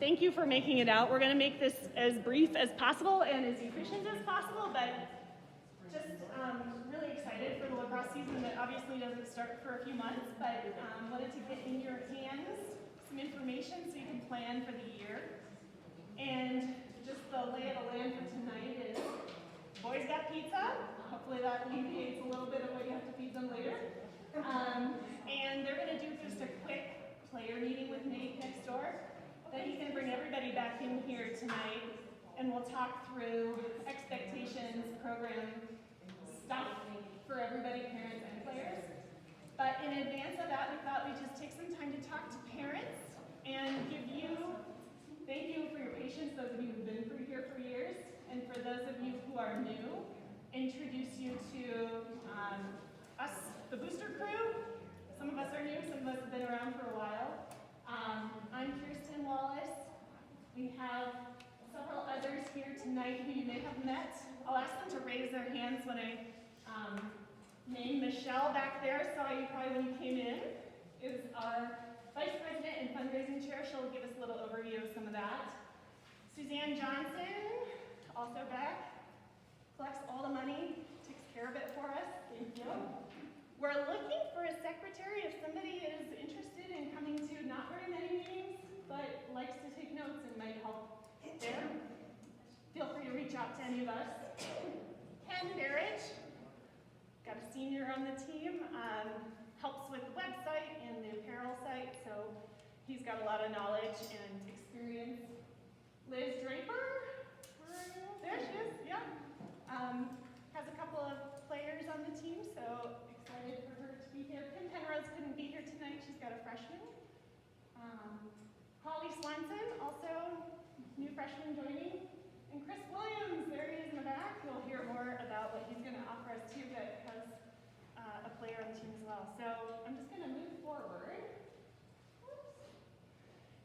thank you for making it out. We're going to make this as brief as possible and as efficient as possible, but just really excited for the lacrosse season that obviously doesn't start for a few months, but wanted to get in your hands some information so you can plan for the year. And just the lay of the land for tonight is boys got pizza. Hopefully that alleviates a little bit of what you have to feed them later. And they're going to do just a quick player meeting with Nate next door. Then he's going to bring everybody back in here tonight, and we'll talk through expectations, program stuff for everybody, parents and players. But in advance of that, we thought we'd just take some time to talk to parents and thank you for your patience, those of you who've been through here for years, and for those of you who are new, introduce you to us, the booster crew. Some of us are new, some of us have been around for a while. I'm Kirsten Wallace. We have several others here tonight who you may have met. I'll ask them to raise their hands when I name Michelle back there. Saw you probably when you came in. Is our Vice President and Fundraising Chair. She'll give us a little overview of some of that. Suzanne Johnson, also back, collects all the money, takes care of it for us. Thank you. We're looking for a secretary if somebody is interested in coming to not very many meetings, but likes to take notes and might help there. Feel free to reach out to any of us. Ken Barrage, got a senior on the team, helps with the website and the apparel site, so he's got a lot of knowledge and experience. Liz Draper, there she is, yeah. Has a couple of players on the team, so excited for her to be here. Kim Penrose couldn't be here tonight, she's got a freshman. Holly Swanson, also new freshman joining. And Chris Williams, there he is in the back. You'll hear more about what he's going to offer us too, but has a player on the team as well. So I'm just going to move forward.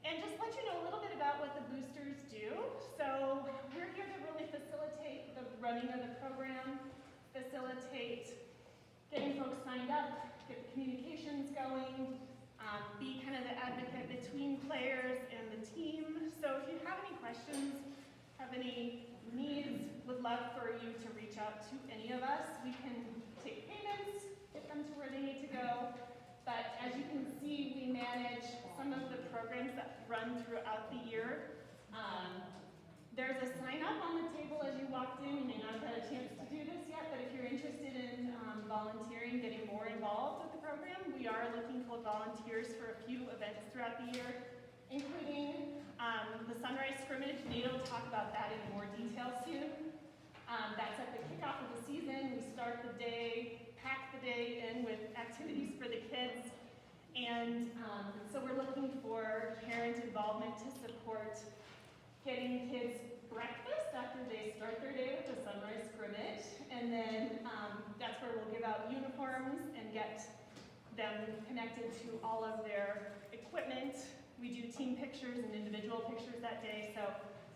And just let you know a little bit about what the boosters do. So we're here to really facilitate the running of the program, facilitate getting folks signed up, get the communications going, be kind of the advocate between players and the team. So if you have any questions, have any needs, would love for you to reach out to any of us. We can take payments, get them to where they need to go. But as you can see, we manage some of the programs that run throughout the year. There's a sign up on the table as you walked in. You may not have had a chance to do this yet, but if you're interested in volunteering, getting more involved with the program, we are looking for volunteers for a few events throughout the year, including the Sunrise Scrimmage. Nate will talk about that in more detail soon. That's at the kickoff of the season. We start the day, pack the day in with activities for the kids. And so we're looking for parent involvement to support getting kids breakfast after they start their day with the Sunrise Scrimmage. And then that's where we'll give out uniforms and get them connected to all of their equipment. We do team pictures and individual pictures that day. So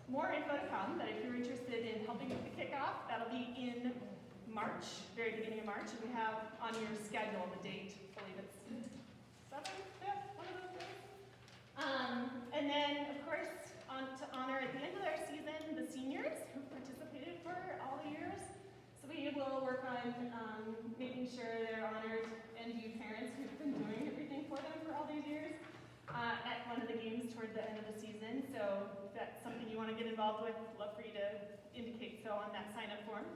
more info to come, but if you're interested in helping with the kickoff, that'll be in March, very beginning of March. And we have on your schedule the date, I believe it's 7th, 5th, one of those days. And then, of course, to honor at the end of our season the seniors who participated for all the years. So we will work on making sure they're honored, and you parents who've been doing everything for them for all these years at one of the games toward the end of the season. So if that's something you want to get involved with, I'd love for you to indicate so on that sign-up form.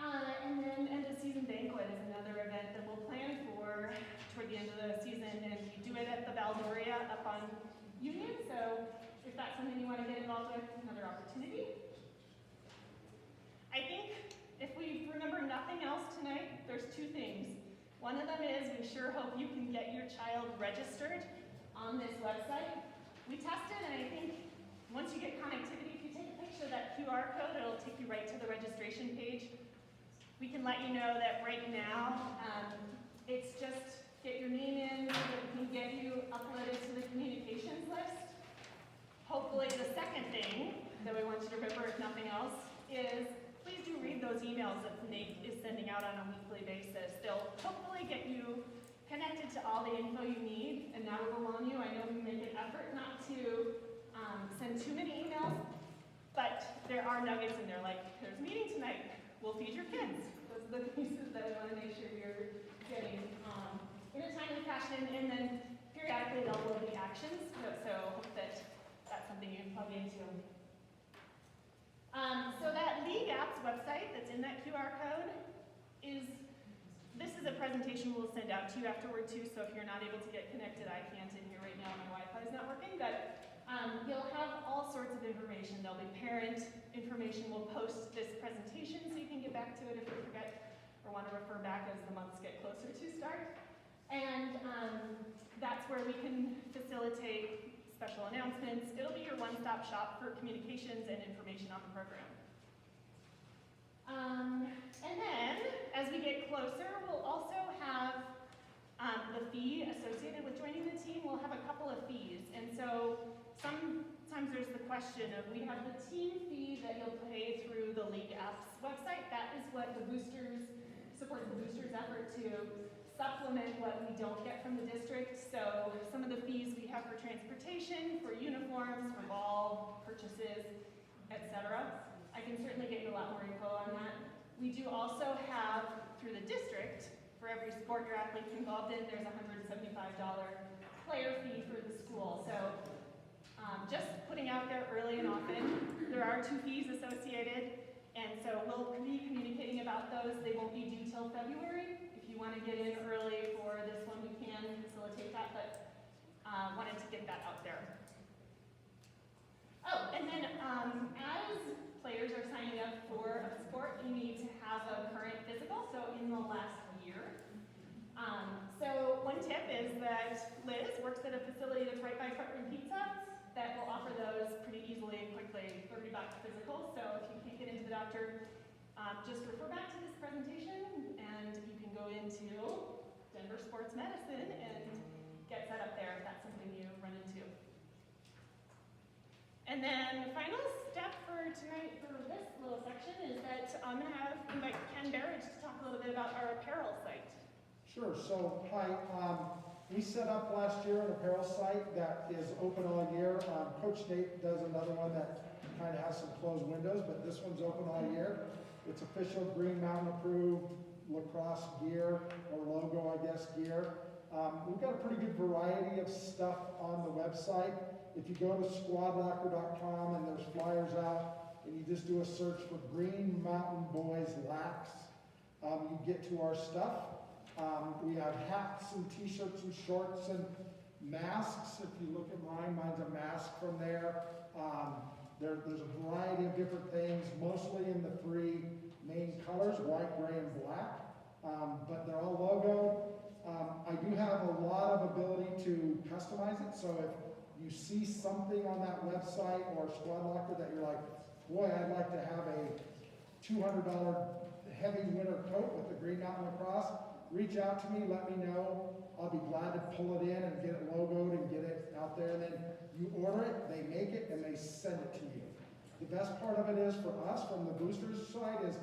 And then end of season banquet is another event that we'll plan for toward the end of the season, and we do it at the Valdoria up on Union. So if that's something you want to get involved with, another opportunity. I think if we remember nothing else tonight, there's two things. One of them is we sure hope you can get your child registered on this website. We tested, and I think once you get connectivity, if you take a picture of that QR code, it'll take you right to the registration page. We can let you know that right now, it's just get your name in so that we can get you uploaded to the communications list. Hopefully the second thing that we want you to remember, if nothing else, is please do read those emails that Nate is sending out on a weekly basis. They'll hopefully get you connected to all the info you need and not overwhelm you. I know we make an effort not to more nuggets in there, like, there's a meeting tonight, we'll feed your kids. Those are the pieces that I want to make sure you're getting in a timely fashion, and then periodically there will be actions, so hope that that's something you can plug into. So that League Apps website that's in that QR code this is a presentation we'll send out to you afterward too, so if you're not able to get connected, I can't in here right now, my Wi-Fi is not working, but you'll have all sorts of information. There'll be parent information. We'll post this presentation so you can get back to it if you forget or want to refer back as the months get closer to start. And that's where we can facilitate special announcements. It'll be your one-stop shop for communications and information on the program. And then, as we get closer, we'll also have the fee associated with joining the team. We'll have a couple of fees. And so sometimes there's the question of, we have the team fee that you'll pay through the League Apps website. That is what the boosters, supports the boosters' effort to supplement what we don't get from the district. So some of the fees we have for transportation, for uniforms, for ball purchases, etc. I can certainly get you a lot more info on that. We do also have, through the district, for every sport your athlete's involved in, there's a $175 player fee for the school. So just putting out there early and often, there are 2 fees associated, and so we'll be communicating about those. They won't be due till February. If you want to get in early for this one, we can facilitate that, but wanted to get that out there. Oh, and then as players are signing up for a sport, you need to have a current physical, so in the last year. So one tip is that Liz works at a facility that's right by Truckman Pizza that will offer those pretty easily and quickly, $30 physical. So if you can't get into the doctor, just refer back to this presentation and you can go into Denver Sports Medicine and get set up there if that's something you run into. And then the final step for tonight for this little section is that I'm going to invite Ken Barrage to talk a little bit about our apparel site. Sure. So, hi. We set up last year an apparel site that is open all year. Coach Nate does another one that kind of has some closed windows, but this one's open all year. It's official Green Mountain approved lacrosse gear, or logo, I guess, gear. We've got a pretty good variety of stuff on the website. If you go to squadlocker.com and there's flyers out, and you just do a search for Green Mountain Boys Lax, you get to our stuff. We have hats and t-shirts and shorts and masks. If you look at mine, mine's a mask from there. There's a variety of different things, mostly in the 3 main colors, white, gray, and black. But they're all logo. I do have a lot of ability to customize it, so if you see something on that website or Squad Locker that you're like, boy, I'd like to have a $200 heavy winter coat with the Green Mountain Lacrosse, reach out to me, let me know. I'll be glad to pull it in and get it logoed and get it out there. And then you order it, they make it, and they send it to you. The best part of it is for us, from the boosters side, is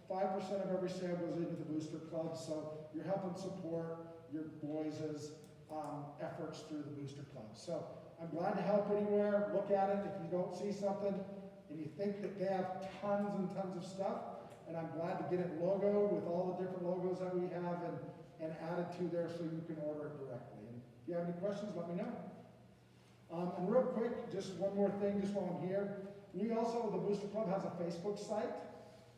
5% of every sale goes into the booster club. So you're helping support your boys' efforts through the booster club. So I'm glad to help anywhere. Look at it. If you don't see something and you think that they have tons and tons of stuff, and I'm glad to get it logoed with all the different logos that we have and added to there so you can order it directly. And if you have any questions, let me know. And real quick, just one more thing just while I'm here. We also, the Booster Club has a Facebook site.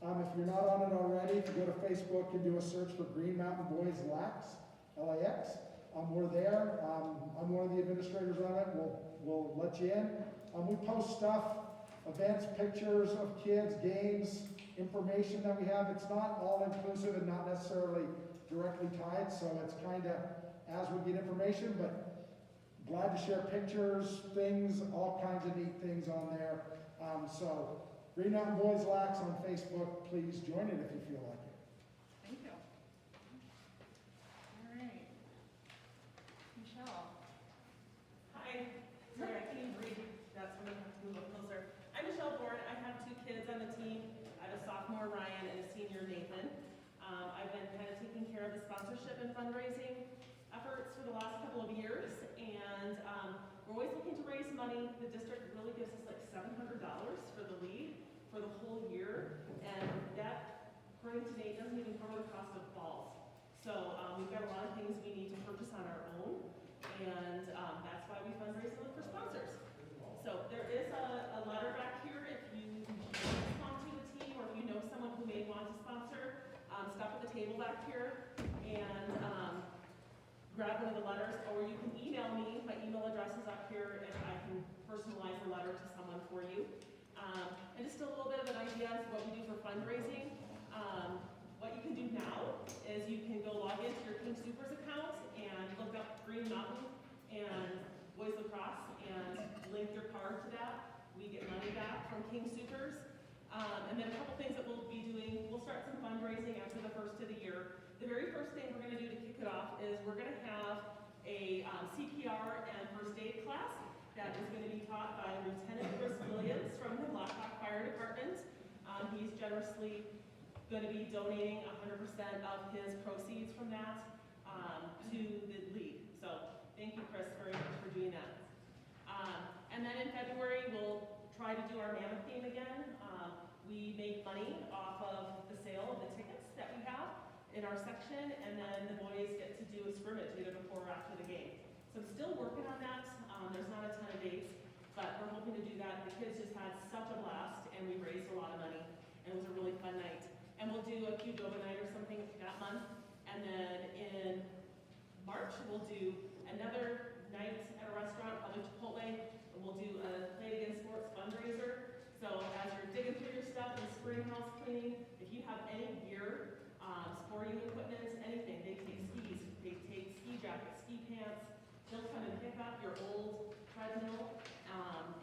If you're not on it already, if you go to Facebook and do a search for Green Mountain Boys Lax, L-A-X, we're there. I'm one of the administrators on it. We'll let you in. We post stuff, events, pictures of kids, games, information that we have. It's not all inclusive and not necessarily directly tied, so it's kind of as we get information, but glad to share pictures, things, all kinds of neat things on there. So Green Mountain Boys Lax on Facebook, please join it if you feel like it. Thank you. All right. Michelle. Hi. Sorry, I can't even read. That's when I have to move up closer. I'm Michelle Bourne. I have 2 kids on the team. I have a sophomore, Ryan, and a senior, Nathan. I've been kind of taking care of the sponsorship and fundraising efforts for the last couple of years, and we're always looking to raise money. The district really gives us like $700 for the league for the whole year, and that, according to Nate, doesn't even cover the cost of balls. So we've got a lot of things we need to purchase on our own, and that's why we fundraise and look for sponsors. So there is a letter back here if you want to sponsor the team, or if you know someone who may want to sponsor. Stop at the table back here and grab one of the letters, or you can email me. My email address is up here, and I can personalize the letter to someone for you. And just a little bit of an idea of what we do for fundraising. What you can do now is you can go log into your King Supers account and look up Green Mountain and Boys Lacrosse and link your card to that. We get money back from King Supers. And then a couple things that we'll be doing, we'll start some fundraising after the first of the year. The very first thing we're going to do to kick it off is we're going to have a CPR and first aid class that is going to be taught by Lieutenant Chris Williams from the Blackhawk Fire Department. He's generously going to be donating 100% of his proceeds from that to the league. So thank you, Chris, very much for doing that. And then in February, we'll try to do our Mammoth game again. We make money off of the sale of the tickets that we have in our section, and then the boys get to do a scrimmage either before or after the game. So I'm still working on that. There's not a ton of dates, but we're hoping to do that. The kids just had such a blast, and we raised a lot of money, and it was a really fun night. And we'll do a Qdoba night or something that month, and then in March we'll do another night at a restaurant, probably Chipotle, and we'll do a Play It Again Sports fundraiser. So as you're digging through your stuff and spring house cleaning, if you have any gear, sporting equipment, anything, they take skis, they take ski jackets, ski pants, they'll come and pick up your old treadmill.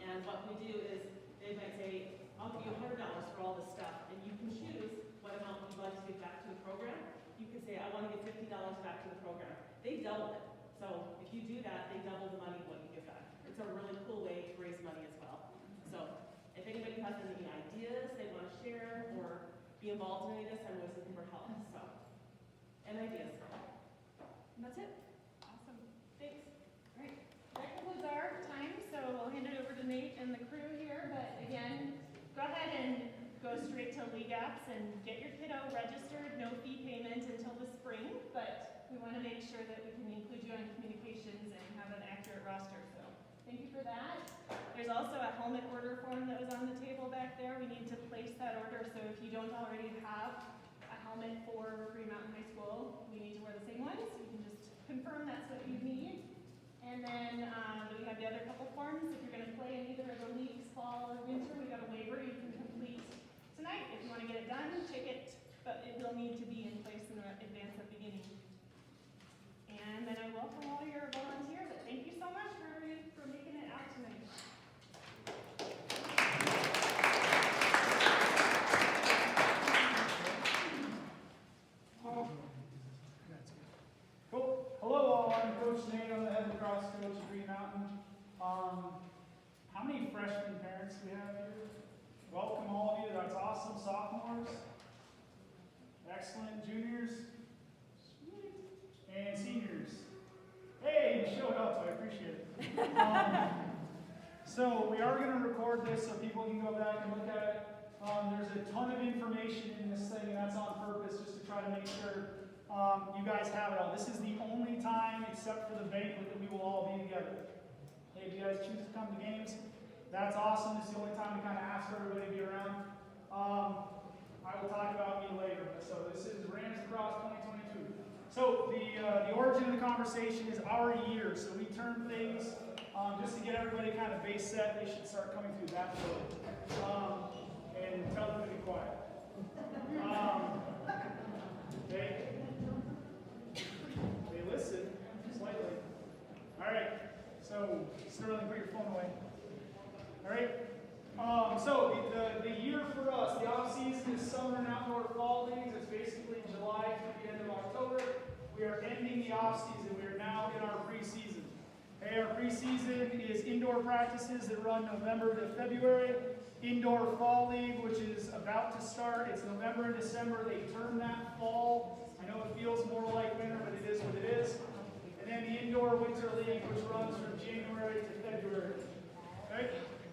And what we do is they might say, I'll give you $100 for all this stuff, and you can choose what amount you'd like to give back to the program. You can say, I want to give $50 back to the program. They double it. So if you do that, they double the money what you give back. It's a really cool way to raise money as well. So if anybody has any ideas they want to share or be involved in any of this, I'm always looking for help. So, and ideas. And that's it. Awesome. Thanks. All right. That concludes our time, so we'll hand it over to Nate and the crew here. But again, go ahead and go straight to League Apps and get your kiddo registered. No fee payment until the spring, but we want to make sure that we can include you on communications and have an accurate roster. So thank you for that. There's also a helmet order form that was on the table back there. We need to place that order, so if you don't already have a helmet for Green Mountain High School, we need to wear the same ones. You can just confirm that's what you need. And then we have the other couple forms. If you're going to play in either of the leagues, fall or winter, we got a waiver you can complete tonight. If you want to get it done, take it, but it will need to be in place in advance of beginning. And then I welcome all your volunteers. Thank you so much for making it out tonight. Cool. Hello all, I'm Coach Nate, I'm the head lacrosse coach at Green Mountain. How many freshman parents do we have here? Welcome all of you, that's awesome. Sophomores? Excellent. Juniors? Sweet. And seniors? Hey, you showed up, so I appreciate it. So we are going to record this so people can go back and look at it. There's a ton of information in this thing, and that's on purpose just to try to make sure you guys have it all. This is the only time, except for the banquet, that we will all be together. Hey, if you guys choose to come to games, that's awesome. This is the only time we kind of ask everybody to be around. I will talk about me later. So this is Rams Lacrosse 2022. So the origin of the conversation is our year. So we turn things, just to get everybody kind of base set, they should start coming through that door. And tell them to be quiet. They listen slightly. All right. So Sterling, put your phone away. All right. So the year for us, the off season is summer and outdoor fall leagues. It's basically July through the end of October. We are ending the off season. We are now in our preseason. Okay, our preseason is indoor practices that run November to February. Indoor fall league, which is about to start. It's November and December. They term that fall. I know it feels more like winter, but it is what it is. And then the indoor winter league, which runs from January to February. Okay?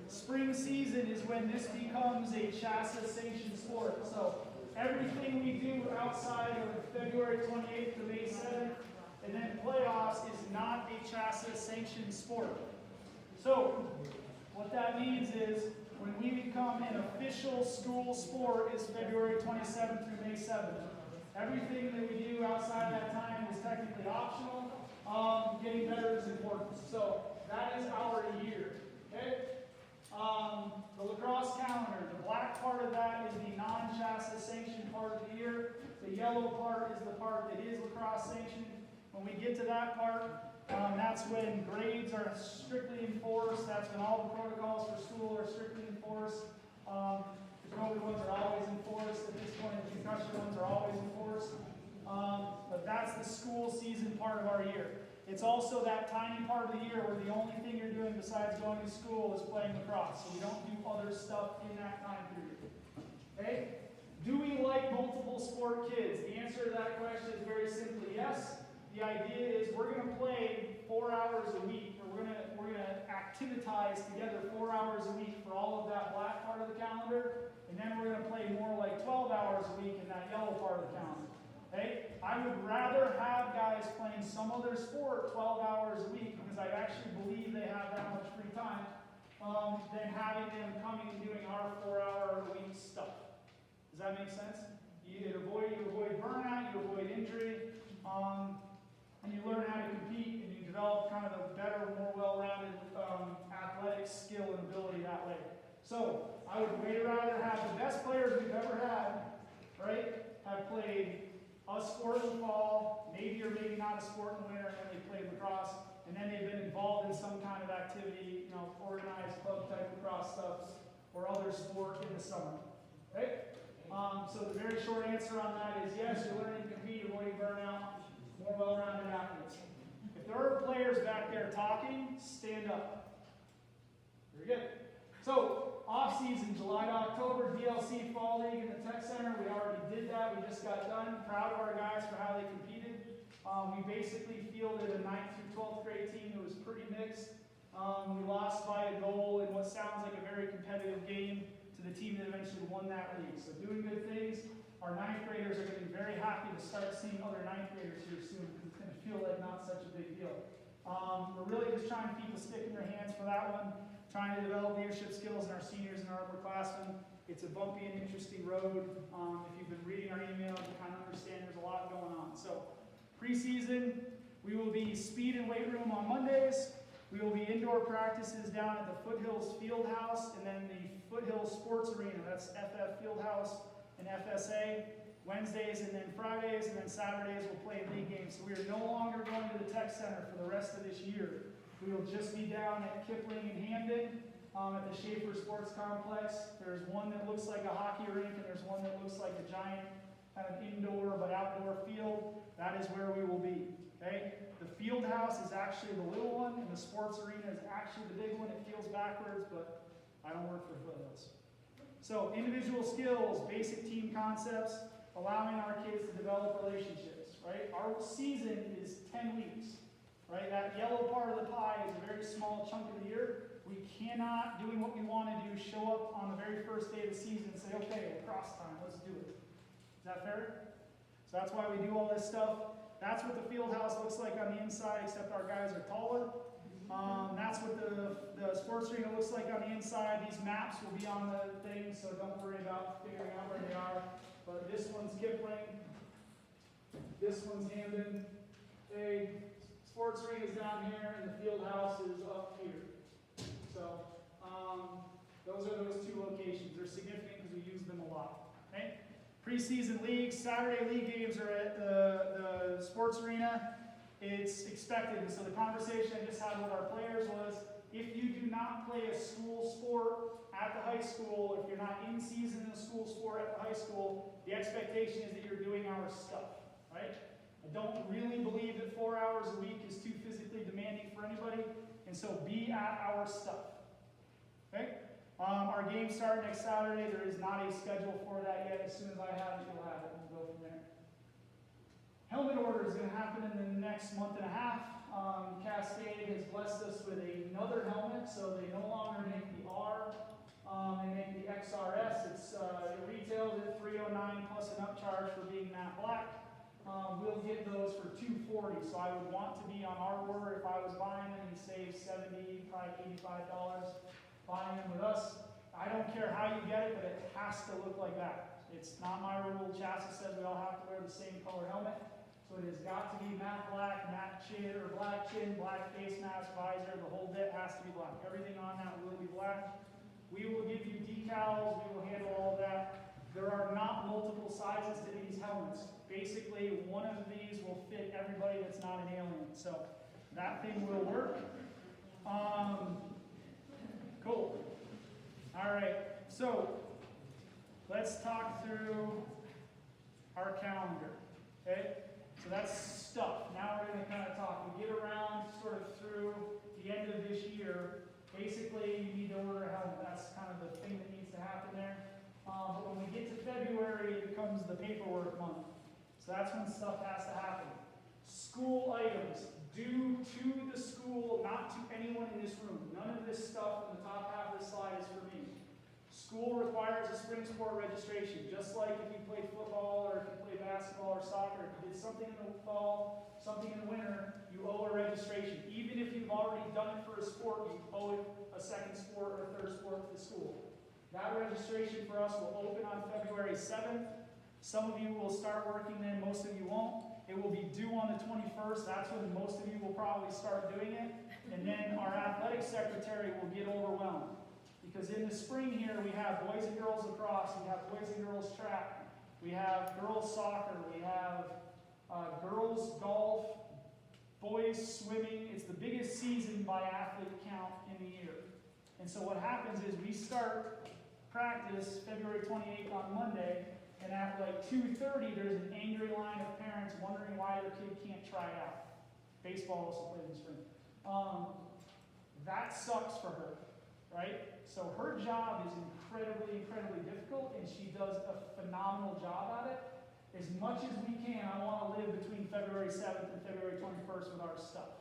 Spring season season is when this becomes a CHASA sanctioned sport. So everything we do outside of February 28th to May 7th and then playoffs is not a CHASA sanctioned sport. So what that means is when we become an official school sport is February 27th through May 7th. Everything that we do outside of that time is technically optional. Getting better is important. So that is our year. Okay? The lacrosse calendar, the black part of that is the non-CHASA sanctioned part of the year. The yellow part is the part that is lacrosse sanctioned. When we get to that part, that's when grades are strictly enforced. That's when all the protocols for school are strictly enforced. The COVID ones are always enforced. At this point, the concussion ones are always enforced. But that's the school season part of our year. It's also that tiny part of the year where the only thing you're doing besides going to school is playing lacrosse. So we don't do other stuff in that time period. Okay? Do we like multiple sport kids? The answer to that question is very simply yes. The idea is we're going to play 4 hours a week, or we're going to activitize together 4 hours a week for all of that black part of the calendar, and then we're going to play more like 12 hours a week in that yellow part of the calendar. Okay? I would rather have guys playing some other sport 12 hours a week because I actually believe they have that much free time than having them coming and doing our 4-hour-a-week stuff. Does that make sense? You avoid burnout, you avoid injury, and you learn how to compete, and you develop kind of a better, more well-rounded athletic skill and ability that way. So I would way rather have the best players we've ever had, right, have played a sport in the fall, maybe or maybe not a sport in the winter, and then they played lacrosse, and then they've been involved in some kind of activity, organized club-type lacrosse stuff, or other sport in the summer, right? So the very short answer on that is yes, you're learning to compete, avoiding burnout, more well-rounded athletes. If there are players back there talking, stand up. Very good. So, off-season, July to October, DLC Fall League in the Tech Center. We already did that. We just got done. Proud of our guys for how they competed. We basically fielded a 9th through 12th grade team that was pretty mixed. We lost by a goal in what sounds like a very competitive game to the team that eventually won that league. So doing good things. Our 9th graders are going to be very happy to start seeing other 9th graders here soon because it's going to feel like not such a big deal. We're really just trying to keep a stick in their hands for that one. Trying to develop leadership skills in our seniors and our upperclassmen. It's a bumpy and interesting road. If you've been reading our email, you kind of understand there's a lot going on. So, preseason, we will be speed and weight room on Mondays. We will be indoor practices down at the Foothills Fieldhouse and then the Foothills Sports Arena. That's FF Fieldhouse and FSA. Wednesdays and then Fridays and then Saturdays we'll play league games. So we are no longer going to the Tech Center for the rest of this year. We will just be down at Kipling and Hamden at the Schaefer Sports Complex. There's one that looks like a hockey rink and there's one that looks like a giant kind of indoor but outdoor field. That is where we will be. Okay? The field house is actually the little one and the sports arena is actually the big one. It feels backwards, but I don't work for Foothills. So individual skills, basic team concepts, allowing our kids to develop relationships. Right? Our season is 10 weeks. Right? That yellow part of the pie is a very small chunk of the year. We cannot, doing what we want to do, show up on the very first day of the season and say, okay, lacrosse time, let's do it. Is that fair? So that's why we do all this stuff. That's what the field house looks like on the inside, except our guys are taller. That's what the sports arena looks like on the inside. These maps will be on the thing, so don't worry about figuring out where they are. But this one's Kipling. This one's Hamden. Sports arena is down here, and the field house is up here. So, those are those two locations. They're significant because we use them a lot. Okay? Preseason leagues, Saturday league games are at the sports arena. It's expected. So the conversation I just had with our players was, if you do not play a school sport at the high school, if you're not in season in a school sport at the high school, the expectation is that you're doing our stuff. Right? I don't really believe that 4 hours a week is too physically demanding for anybody, and so be at our stuff. Okay? Our games start next Saturday. There is not a schedule for that yet. As soon as I have it, you'll have it, and we'll go from there. Helmet order is going to happen in the next month and a half. Cascade has blessed us with another helmet, so they no longer make the R will get those for $240. So I would want to be on our order. If I was buying them, you save $70, probably $85 buying them with us. I don't care how you get it, but it has to look like that. It's not my rule. Chassis says we all have to wear the same color helmet. So it has got to be matte black, matte chin, or black chin, black face mask, visor. The whole bit has to be black. Everything on that will be black. We will give you decals. We will handle all of that. There are not multiple sizes to these helmets. Basically, one of these will fit everybody that's not an alien. So that thing will work. Cool. All right. So let's talk through our calendar. Okay? So that's stuff. Now we're going to kind of talk. We get around sort of through the end of this year. Basically, you need to order a helmet. That's kind of the thing that needs to happen there. But when we get to February, it becomes the paperwork month. So that's when stuff has to happen. School items due to the school, not to anyone in this room. None of this stuff in the top half of the slide is for me. School requires a spring sport registration, just like if you played football or if you played basketball or soccer. If you did something in the fall, something in the winter, you owe a registration. Even if you've already done it for a sport, you owe it a second sport or a third sport to the school. That registration for us will open on February 7th. Some of you will start working then, most of you won't. It will be due on the 21st. That's when most of you will probably start doing it. And then our athletic secretary will get overwhelmed. Because in the spring here, we have boys and girls lacrosse, we have boys and girls track, we have girls soccer, we have girls golf, boys swimming. It's the biggest season by athlete count in the year. And so what happens is we start practice February 28th on Monday, and at like 2:30, there's an angry line of parents wondering why their kid can't try it out. Baseball also plays in spring. That sucks for her, right? So her job is incredibly, incredibly difficult, and she does a phenomenal job at it. As much as we can, I want to live between February 7th and February 21st with our stuff.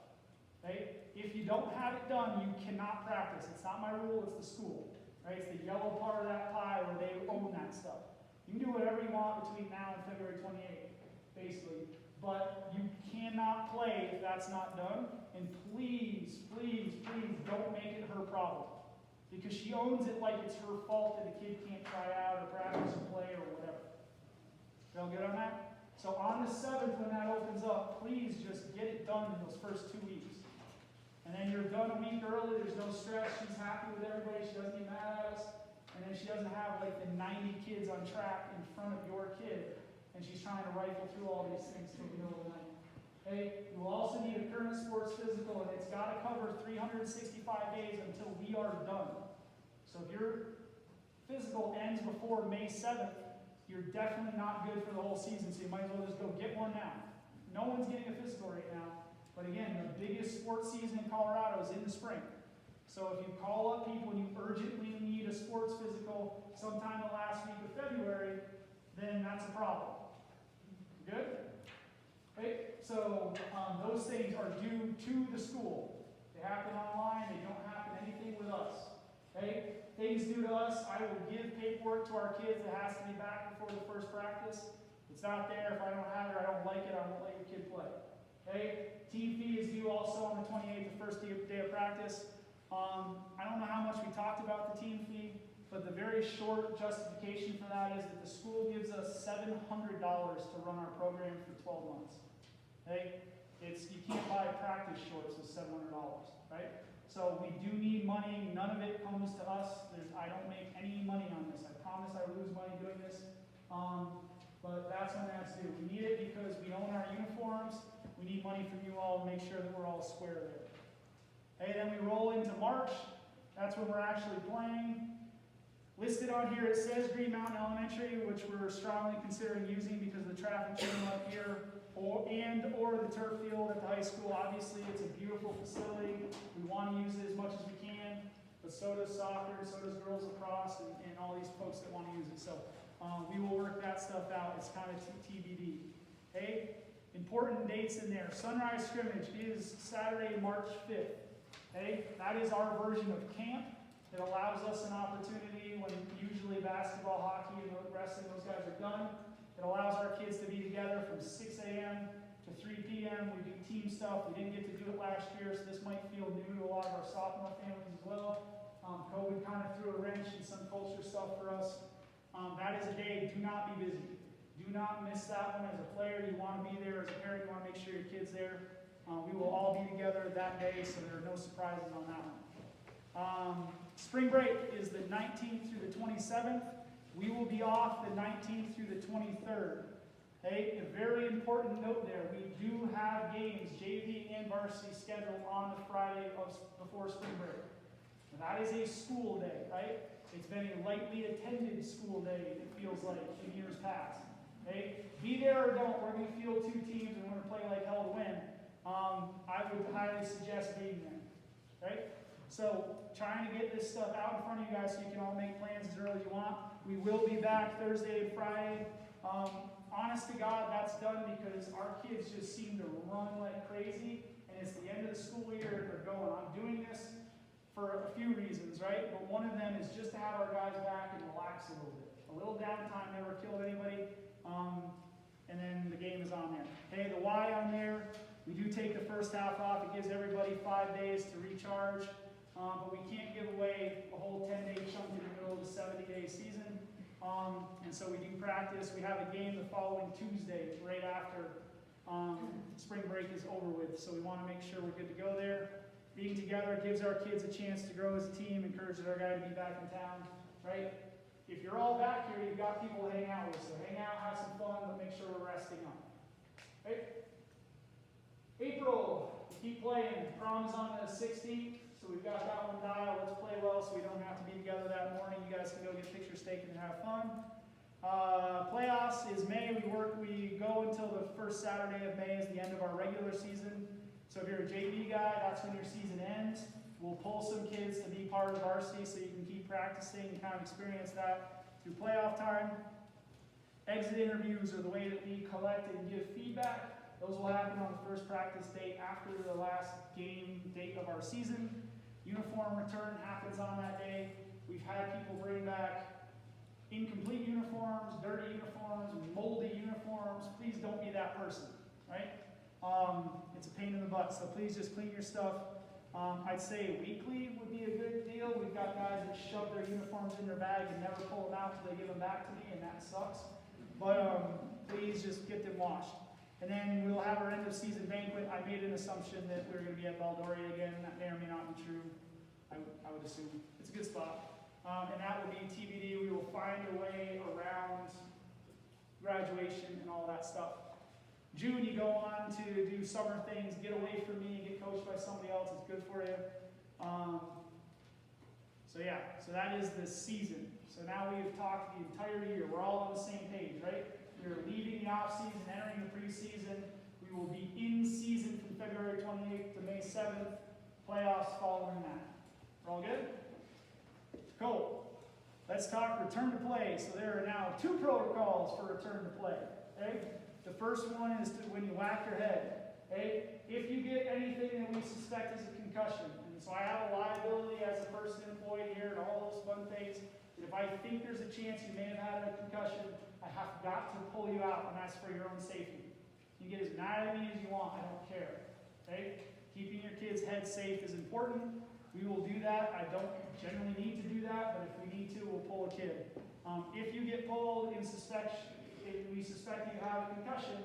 Okay? If you don't have it done, you cannot practice. It's not my rule, it's the school. Right? It's the yellow part of that pie where they own that stuff. You can do whatever you want between now and February 28th, basically. But you cannot play if that's not done. And please, please, please don't make it her problem. Because she owns it like it's her fault that a kid can't try out or practice or play or whatever. Feel good on that? So on the 7th when that opens up, please just get it done in those first 2 weeks. And then you're done a week early, there's no stress, she's happy with everybody, she doesn't get mad at us. And then she doesn't have like the 90 kids on track in front of your kid, and she's trying to rifle through all these things till the middle of the night. Okay, you will also need a current sports physical, and it's got to cover 365 days until we are done. So if your physical ends before May 7th, you're definitely not good for the whole season, so you might as well just go get one now. No one's getting a physical right now, but again, the biggest sports season in Colorado is in the spring. So if you call up people and you urgently need a sports physical sometime the last week of February, then that's a problem. Good? Okay? So those things are due to the school. They happen online. They don't happen anything with us. Okay? Things due to us, I will give paperwork to our kids that has to be back before the first practice. If it's not there, if I don't have it or I don't like it, I won't let your kid play. Okay? Team fee is due also on the 28th, the first day of practice. I don't know how much we talked about the team fee, but the very short justification for that is that the school gives us $700 to run our program for 12 months. Okay? You can't buy practice shorts with $700, right? So we do need money. None of it comes to us. I don't make any money on this. I promise I lose money doing this. But that's when that's due. We need it because we own our uniforms. We need money from you all to make sure that we're all square there. Okay, then we roll into March. That's when we're actually playing. Listed on here, it says Green Mountain Elementary, which we're strongly considering using because of the traffic jam up here, or the turf field at the high school. Obviously, it's a beautiful facility. We want to use it as much as we can, but so does soccer, so does girls lacrosse, and all these folks that want to use it. So we will work that stuff out. It's kind of TBD. Okay? Important dates in there. Sunrise Scrimmage is Saturday, March 5th. Okay? That is our version of camp. It allows us an opportunity when usually basketball, hockey, and wrestling, those guys are done. It allows our kids to be together from 6 a.m. to 3 p.m. We do team stuff. We didn't get to do it last year, so this might feel new to a lot of our sophomore families as well. COVID kind of threw a wrench in some culture stuff for us. That is a day, do not be busy. Do not miss that one as a player. You want to be there. As a parent, you want to make sure your kid's there. We will all be together that day, so there are no surprises on that one. Spring break is the 19th through the 27th. We will be off the 19th through the 23rd. Okay, a very important note there. We do have games, JV and varsity, scheduled on the Friday before spring break. Now, that is a school day, right? It's been a lightly attended school day, it feels like, in years past. Okay? Be there or don't, we're going to field 2 teams and we're going to play like hell to win. I would highly suggest being there. Right? So, trying to get this stuff out in front of you guys so you can all make plans as early as you want. We will be back Thursday and Friday. Honest to God, that's done because our kids just seem to run like crazy, and it's the end of the school year, and they're going. I'm doing this for a few reasons, right? But one of them is just to have our guys back and relax a little bit. A little downtime never killed anybody, and then the game is on there. Okay, the Y on there, we do take the first half off. It gives everybody 5 days to recharge, but we can't give away a whole 10-day chunk in the middle of the 70-day season. And so we do practice. We have a game the following Tuesday, right after spring break is over with. So we want to make sure we're good to go there. Being together gives our kids a chance to grow as a team, encourages our guy to be back in town, right? If you're all back here, you've got people to hang out with. So hang out, have some fun, but make sure we're resting up. Okay? April, we keep playing. Prom is on the 16th. So we've got that one dialed. Let's play well so we don't have to be together that morning. You guys can go get pictures taken and have fun. Playoffs is May. We go until the first Saturday of May is the end of our regular season. So if you're a JV guy, that's when your season ends. We'll pull some kids to be part of varsity so you can keep practicing and kind of experience that through playoff time. Exit interviews are the way that we collect and give feedback. Those will happen on the first practice date after the last game date of our season. Uniform return happens on that day. We've had people bring back incomplete uniforms, dirty uniforms, moldy uniforms. Please don't be that person, right? It's a pain in the butt, so please just clean your stuff. I'd say weekly would be a good deal. We've got guys that shove their uniforms in their bag and never pull them out until they give them back to me, and that sucks. But please just get them washed. And then we'll have our end of season banquet. I made an assumption that we were going to be at Valdoria again. That may or may not be true. I would assume. It's a good spot. And that will be TBD. We will find a way around graduation and all that stuff. June, you go on to do summer things, get away from me, get coached by somebody else. It's good for you. So that is the season. So now we've talked the entire year. We're all on the same page, right? We're leaving the off-season, entering the preseason. We will be in season from February 28th to May 7th. Playoffs following that. We're all good? Cool. Let's talk return to play. So there are now 2 protocols for return to play. Okay? The first one is when you whack your head. Okay? If you get anything that we suspect is a concussion, and so I have a liability as a person employed here and all those fun things, and if I think there's a chance you may have had a concussion, I have got to pull you out, and that's for your own safety. You can get as mad at me as you want, I don't care. Okay? Keeping your kids' heads safe is important. We will do that. I don't generally need to do that, but if we need to, we'll pull a kid. If you get pulled and we suspect you have a concussion,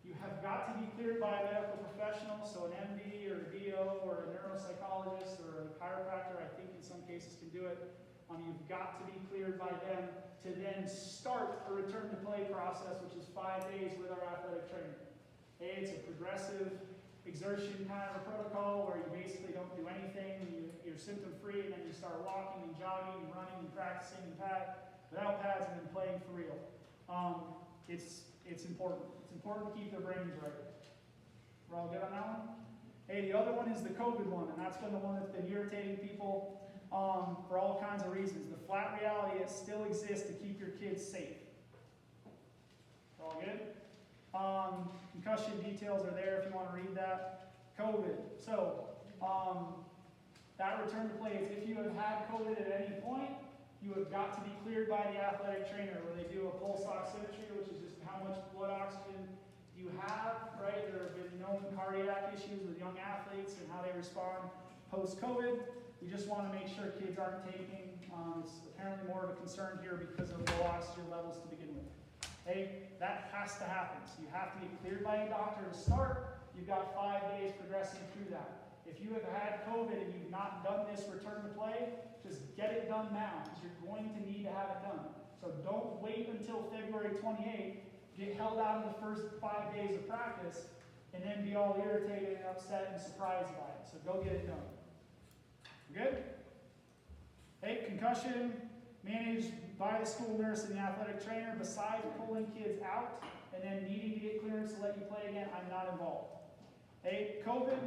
you have got to be cleared by a medical professional, so an MD or a DO or a neuropsychologist or a chiropractor, I think in some cases can do it. You've got to be cleared by them to then start a return to play process, which is 5 days with our athletic trainer. Okay, it's a progressive exertion kind of a protocol where you basically don't do anything, you're symptom free, and then you start walking and jogging and running and practicing and without pads and then playing for real. It's important. It's important to keep their brains right. We're all good on that one? Hey, the other one is the COVID one, and that's been the one that's been irritating people for all kinds of reasons. The flat reality is still exists to keep your kids safe. We're all good? Concussion details are there if you want to read that. COVID. So, that return to play is if you have had COVID at any point, you have got to be cleared by the athletic trainer where they do a pulse oximetry, which is just how much blood oxygen do you have, right, there have been known cardiac issues with young athletes and how they respond post-COVID. We just want to make sure kids aren't taking, it's apparently more of a concern here because of low oxygen levels to begin with. Okay, that has to happen. So you have to get cleared by a doctor to start. You've got 5 days progressing through that. If you have had COVID and you've not done this return to play, just get it done now because you're going to need to have it done. So don't wait until February 28th, get held out in the first 5 days of practice, and then be all irritated and upset and surprised by it. So go get it done. Good? Hey, concussion managed by the school nurse and the athletic trainer. Besides pulling kids out and then needing to get clearance to let you play again, I'm not involved. Hey, COVID,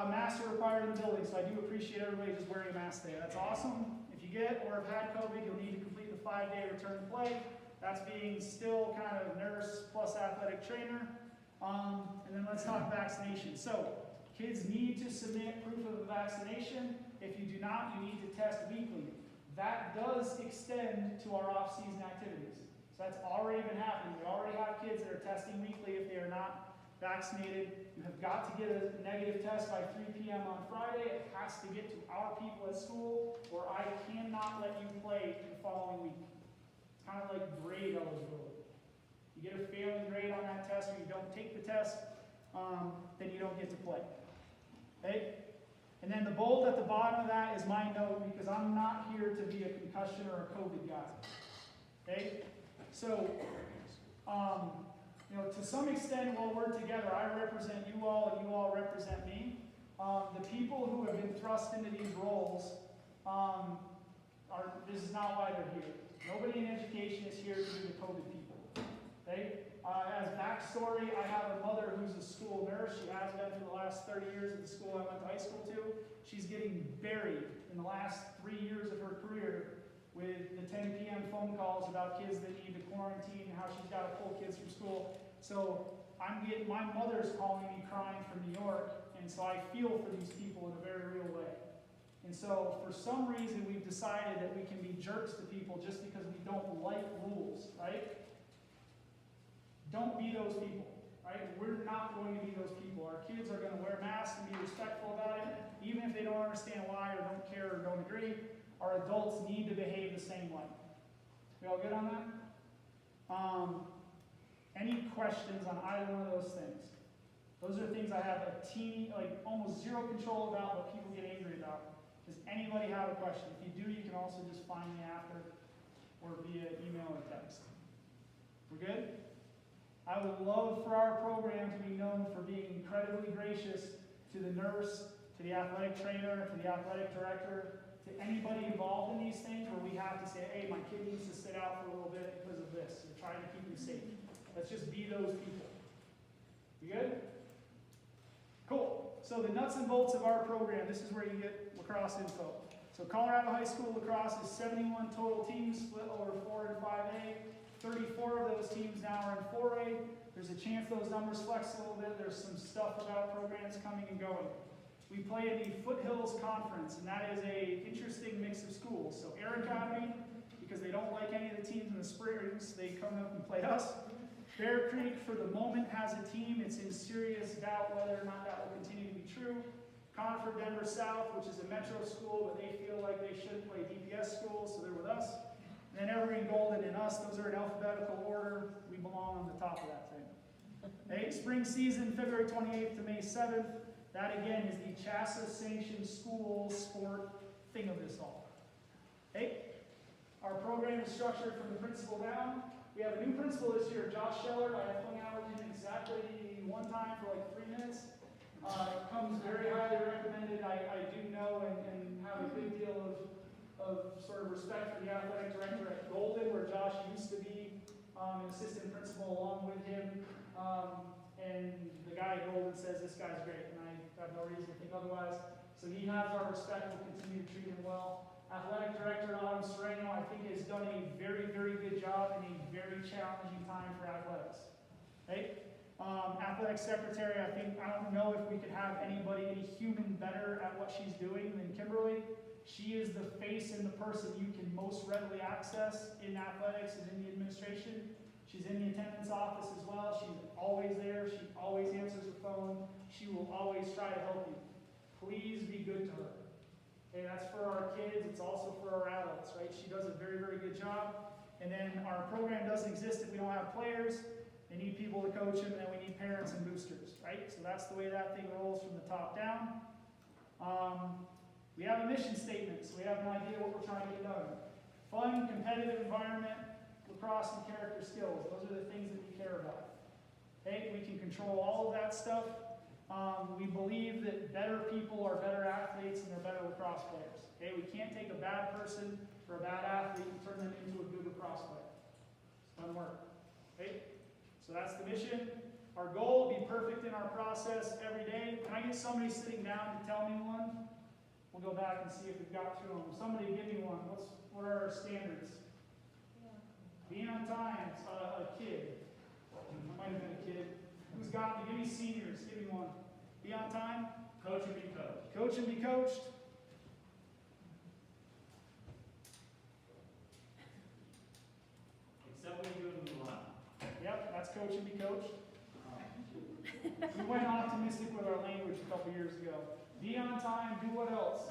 masks are required in the building, so I do appreciate everybody just wearing a mask there. That's awesome. If you get or have had COVID, you'll need to complete the 5-day return to play. That's being still kind of nurse plus athletic trainer. And then let's talk vaccination. So, kids need to submit proof of a vaccination. If you do not, you need to test weekly. That does extend to our off-season activities. So that's already been happening. We already have kids that are testing weekly if they are not vaccinated. You have got to get a negative test by 3 p.m. on Friday. It has to get to our people at school, or I cannot let you play the following week. It's kind of like grade eligibility. You get a failing grade on that test, or you don't take the test, then you don't get to play. Okay? And then the bold at the bottom of that is my note, because I'm not here to be a concussion or a COVID guy. Okay? So, to some extent, while we're together, I represent you all and you all represent me. The people who have been thrust into these roles, this is not why they're here. Nobody in education is here to be the COVID people. Okay? As backstory, I have a mother who's a school nurse. She has been for the last 30 years at the school I went to high school to. She's getting buried in the last 3 years of her career with the 10 p.m. phone calls about kids that need to quarantine and how she's got to pull kids from school. So my mother's calling me crying from New York, and so I feel for these people in a very real way. And so for some reason we've decided that we can be jerks to people just because we don't like rules, right? Don't be those people, right? We're not going to be those people. Our kids are going to wear masks and be respectful about it, even if they don't understand why or don't care or don't agree. Our adults need to behave the same way. We all good on that? Any questions on either one of those things? Those are things I have almost zero control about, but people get angry about. Does anybody have a question? If you do, you can also just find me after or via email or text. We're good? I would love for our program to be known for being incredibly gracious to the nurse, to the athletic trainer, to the athletic director, to anybody involved in these things where we have to say, hey, my kid needs to sit out for a little bit because of this. We're trying to keep him safe. Let's just be those people. You good? Cool. So the nuts and bolts of our program, this is where you get lacrosse info. So Colorado High School lacrosse is 71 total teams split over 4 and 5A. 34 of those teams now are in 4A. There's a chance those numbers flex a little bit. There's some stuff about programs coming and going. We play in the Foothills Conference, and that is an interesting mix of schools. So Air Academy, because they don't like any of the teams in the Springs, they come up and play us. Bear Creek, for the moment, has a team. It's in serious doubt whether or not that will continue to be true. Conifer Denver South, which is a metro school, but they feel like they should play DPS schools, so they're with us. And then Evergreen Golden and us, those are in alphabetical order. We belong on the top of that thing. Okay, spring season, February 28th to May 7th. That again is the CHASA sanctioned school sport thing of this all. Okay, our program is structured from the principal down. We have a new principal this year, Josh Scheller. I have hung out with him exactly one time for like 3 minutes. Comes very highly recommended. I do know and have a good deal of sort of respect for the athletic director at Golden, where Josh used to be an assistant principal along with him. And the guy at Golden says this guy's great, and I have no reason to think otherwise. So he has our respect. We'll continue to treat him well. Athletic director Autumn Sereno, I think, has done a very, very good job in a very challenging time for athletics. Okay? Athletic secretary, I don't know if we could have any human better at what she's doing than Kimberly. She is the face and the person you can most readily access in athletics and in the administration. She's in the attendance office as well. She's always there. She always answers the phone. She will always try to help you. Please be good to her. Okay, that's for our kids. It's also for our adults, right? She does a very, very good job. And then our program doesn't exist if we don't have players. They need people to coach them, and then we need parents and boosters, right? So that's the way that thing rolls from the top down. We have a mission statement, so we have an idea what we're trying to get done. Fun, competitive environment, lacrosse, and character skills. Those are the things that we care about. Okay, we can control all of that stuff. We believe that better people are better athletes and they're better lacrosse players. Okay, we can't take a bad person or a bad athlete and turn them into a good lacrosse player. It doesn't work. Okay, so that's the mission. Our goal, be perfect in our process every day. Can I get somebody sitting down to tell me one? We'll go back and see if we've got through them. Somebody give me one. What are our standards? Being on time. A kid. I might have been a kid. Who's got me? Give me seniors. Give me one. Be on time. Coach and be coached. Coach and be coached. Except when you do it in the line. Yep, that's coach and be coached. We went optimistic with our language a couple years ago. Be on time, do what else?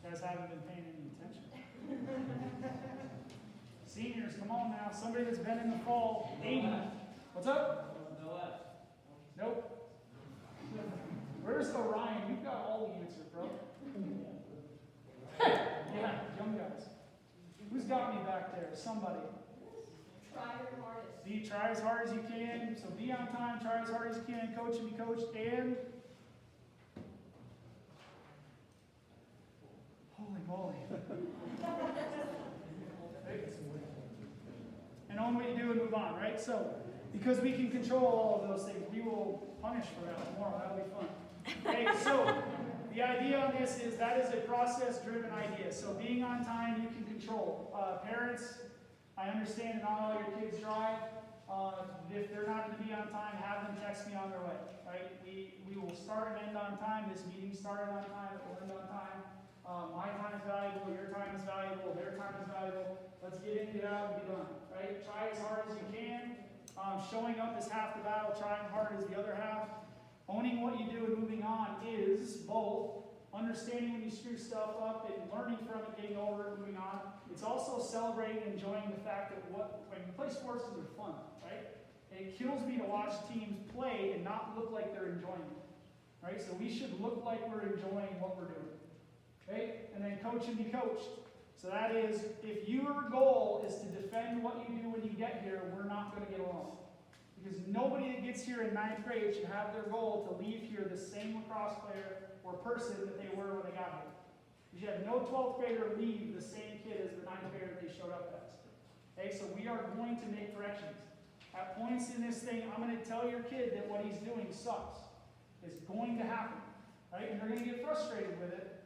You guys haven't been paying any attention. Seniors, come on now. Somebody that's been in the fall. 80. What's up? No what? Nope. Where's Orion? You've got all the answers, bro. Yeah, young guys. Who's got me back there? Somebody. Try your hardest. Try as hard as you can. So be on time, try as hard as you can, coach and be coached, and holy moly. And own what you do and move on, right? So, because we can control all of those things, we will punish for that tomorrow. That'll be fun. Okay, so the idea on this is that is a process-driven idea. So being on time, you can control. Parents, I understand not all your kids drive. If they're not going to be on time, have them text me on their way, right? We will start and end on time. This meeting started on time. It will end on time. My time is valuable. Your time is valuable. Their time is valuable. Let's get in, get out, and be done, right? Try as hard as you can. Showing up is half the battle. Trying hard is the other half. Owning what you do and moving on is both understanding when you screw stuff up and learning from it, getting over it, moving on. It's also celebrating and enjoying the fact that when you play sports, they're fun, right? And it kills me to watch teams play and not look like they're enjoying it, right? So we should look like we're enjoying what we're doing, okay? And then coach and be coached. So that is, if your goal is to defend what you do when you get here, we're not going to get along. Because nobody that gets here in 9th grade should have their goal to leave here the same lacrosse player or person that they were when they got here. You should have no 12th grader leave the same kid as the 9th grader they showed up as. Okay, so we are going to make corrections. At points in this thing, I'm going to tell your kid that what he's doing sucks. It's going to happen, right? And they're going to get frustrated with it,